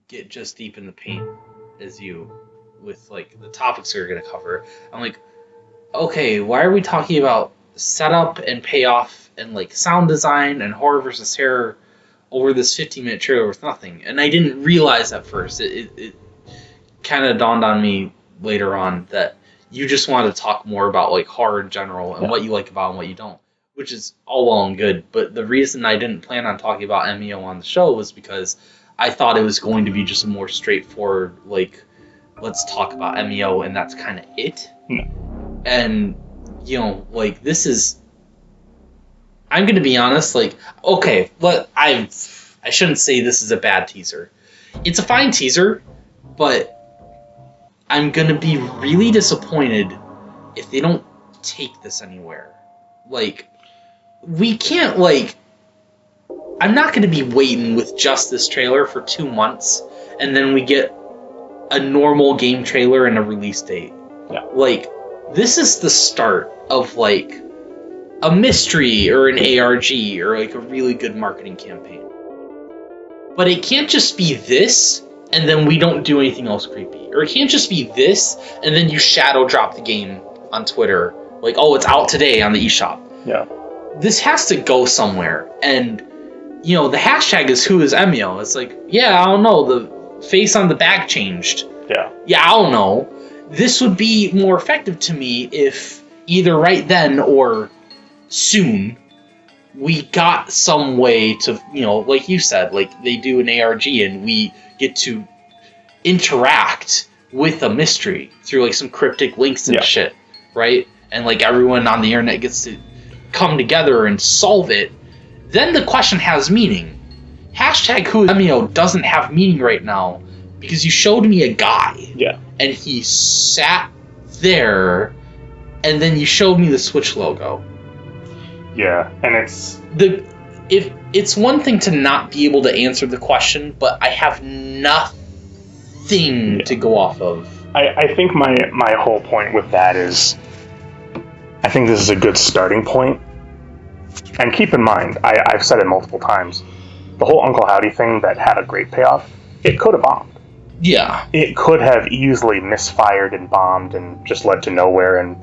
get just deep in the paint as you with like the topics we're gonna cover. I'm like, okay, why are we talking about setup and payoff and like sound design and horror versus terror over this 15-minute trailer with nothing? And I didn't realize at first. It kind of dawned on me later on that you just want to talk more about like horror in general and what you like about it and what you don't, which is all well and good. But the reason I didn't plan on talking about Emio on the show was because I thought it was going to be just a more straightforward, like, let's talk about Emio and that's kind of it. And, you know, like, this is... I'm going to be honest, like, okay, I shouldn't say this is a bad teaser. It's a fine teaser, but I'm going to be really disappointed if they don't take this anywhere. Like, we can't, like... I'm not going to be waiting with just this trailer for 2 months, and then we get a normal game trailer and a release date. Yeah. Like, this is the start of, like, a mystery or an ARG or, like, a really good marketing campaign. But it can't just be this, and then we don't do anything else creepy. Or it can't just be this, and then you shadow drop the game on Twitter. Like, oh, it's out today on the eShop. Yeah. This has to go somewhere. And, you know, the hashtag is who is Emio. It's like, yeah, I don't know, the face on the back changed. Yeah, I don't know. This would be more effective to me if either right then or soon we got some way to, like you said, like they do an ARG and we get to interact with a mystery through like some cryptic links and shit, right? And like everyone on the internet gets to come together and solve it. Then the question has meaning. Hashtag who is Emio doesn't have meaning right now because you showed me a guy. Yeah. And he sat there and then you showed me the Switch logo. Yeah, and it's one thing to not be able to answer the question, but I have nothing to go off of. I think my whole point with that is I think this is a good starting point. And keep in mind, I've said it multiple times, the whole Uncle Howdy thing that had a great payoff, it could have bombed. Yeah. It could have easily misfired and bombed and just led to nowhere. And,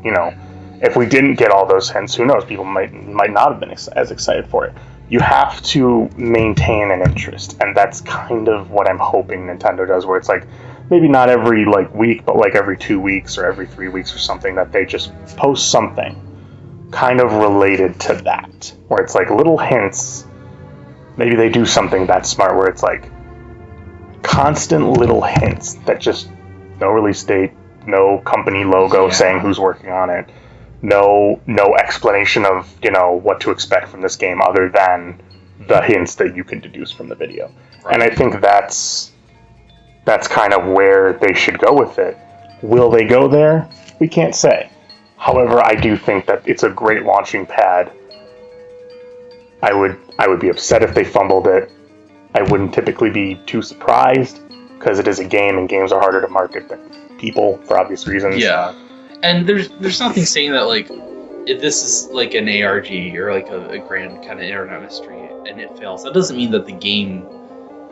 if we didn't get all those hints, who knows? People might not have been as excited for it. You have to maintain an interest, and that's kind of what I'm hoping Nintendo does, where it's like, maybe not every week, but like every 2 weeks or every 3 weeks or something, that they just post something kind of related to that, where it's like little hints. Maybe they do something that smart where it's like constant little hints that just no release date, no company logo saying who's working on it, no explanation of what to expect from this game other than the hints that you can deduce from the video. Right. And I think that's kind of where they should go with it. Will they go there? We can't say. However, I do think that it's a great launching pad. I would be upset if they fumbled it. I wouldn't typically be too surprised because it is a game and games are harder to market than people for obvious reasons. Yeah. And there's nothing saying that like if this is like an ARG or like a grand kind of internet mystery and it fails, that doesn't mean that the game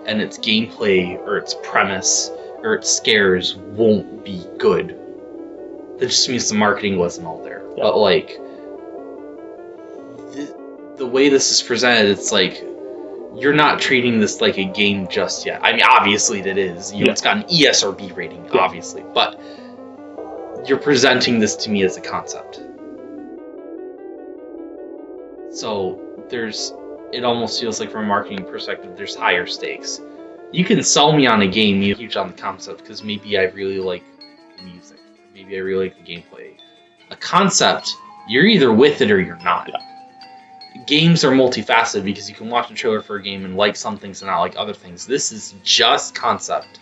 and its gameplay or its premise or its scares won't be good. That just means the marketing wasn't all there. Yeah. But like the way this is presented, it's like you're not treating this like a game just yet. I mean, obviously it is. It's got an ES or B rating, obviously, but you're presenting this to me as a concept. So it almost feels like from a marketing perspective, there's higher stakes. You can sell me on a game, you're huge on the concept, because maybe I really like the music. Maybe I really like the gameplay. A concept, you're either with it or you're not. Yeah. Games are multifaceted because you can watch a trailer for a game and like some things and not like other things. This is just concept.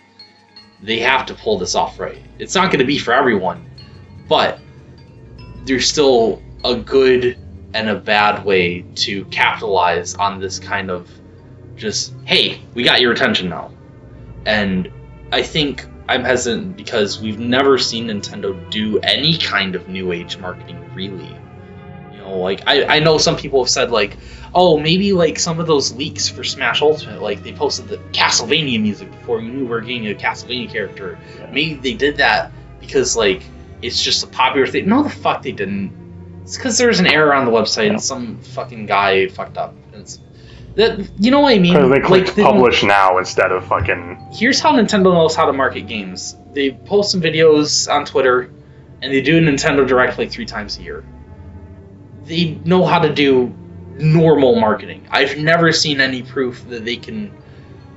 They have to pull this off right. It's not going to be for everyone, but there's still a good and a bad way to capitalize on this kind of just, hey, we got your attention now. And I think I'm hesitant because we've never seen Nintendo do any kind of new age marketing, really. Like, I know some people have said, like, oh, maybe, like, some of those leaks for Smash Ultimate, like, they posted the Castlevania music before we knew we were getting a Castlevania character. Yeah. Maybe they did that because, like, it's just a popular thing. No, the fuck they didn't. It's because there's an error on the website and some fucking guy fucked up. You know what I mean? Because they clicked publish now instead of fucking... Here's how Nintendo knows how to market games. They post some videos on Twitter, and they do a Nintendo Direct, like, 3 times a year. They know how to do normal marketing. I've never seen any proof that they can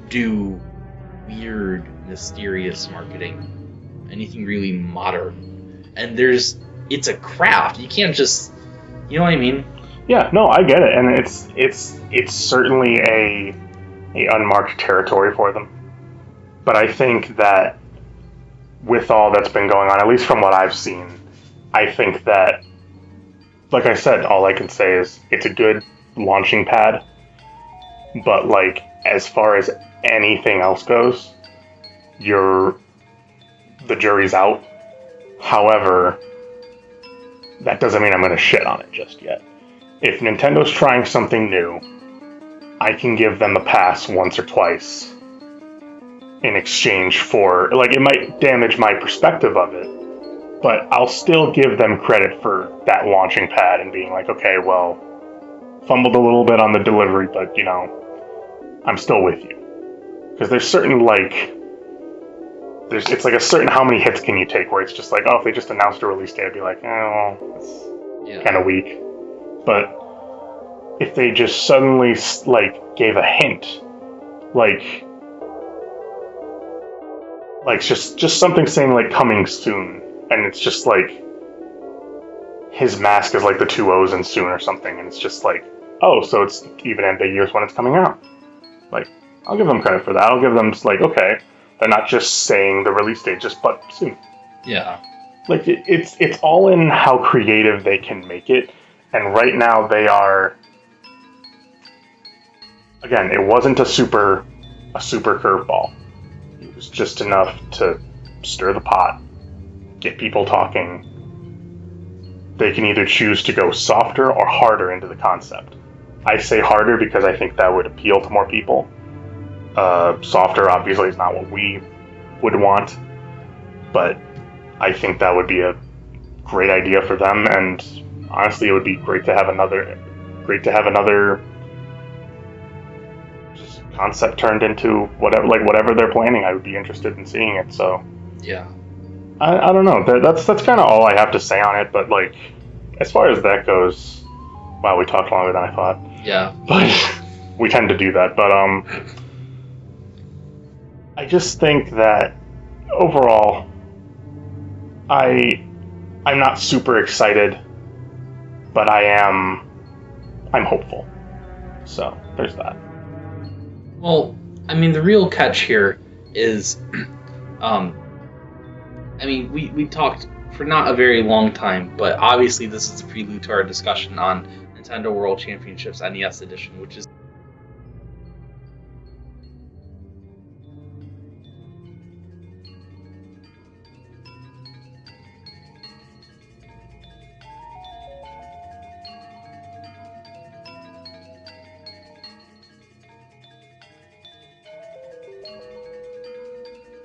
do weird, mysterious marketing. Anything really modern. And it's a craft. You can't just, you know what I mean? Yeah, no, I get it. And it's certainly a unmarked territory for them. But I think that with all that's been going on, at least from what I've seen, I think that, like I said, all I can say is it's a good launching pad, but like as far as anything else goes, the jury's out. However, that doesn't mean I'm going to shit on it just yet. If Nintendo's trying something new, I can give them a pass once or twice in exchange for, like, it might damage my perspective of it, but I'll still give them credit for that launching pad and being like, okay, well, fumbled a little bit on the delivery, but, I'm still with you. Because there's certain, like, it's like a certain how many hits can you take where it's just like, oh, if they just announced a release date, I'd be like, oh, it's kind of weak. But if they just suddenly like gave a hint, like just something saying like coming soon, and it's just like his mask is like the two O's in soon or something, and it's just like, oh, so it's even ambiguous when it's coming out. Like, I'll give them credit for that. I'll give them just like, okay, they're not just saying the release date, just but soon. Yeah. Like it's all in how creative they can make it, and right now they are. Again, it wasn't a super curveball. It was just enough to stir the pot, get people talking. They can either choose to go softer or harder into the concept. I say harder because I think that would appeal to more people. Softer, obviously, is not what we would want, but I think that would be a great idea for them. And honestly, it would be great to have another just concept turned into whatever they're planning. I would be interested in seeing it. So Yeah. I don't know. That's kind of all I have to say on it. But like, as far as that goes, wow, we talked longer than I thought. Yeah. But we tend to do that. But I just think that overall, I'm not super excited, but I'm hopeful. So there's that. Well, I mean, the real catch here is, I mean, we talked for not a very long time, but obviously this is a prelude to our discussion on Nintendo World Championships NES Edition, which is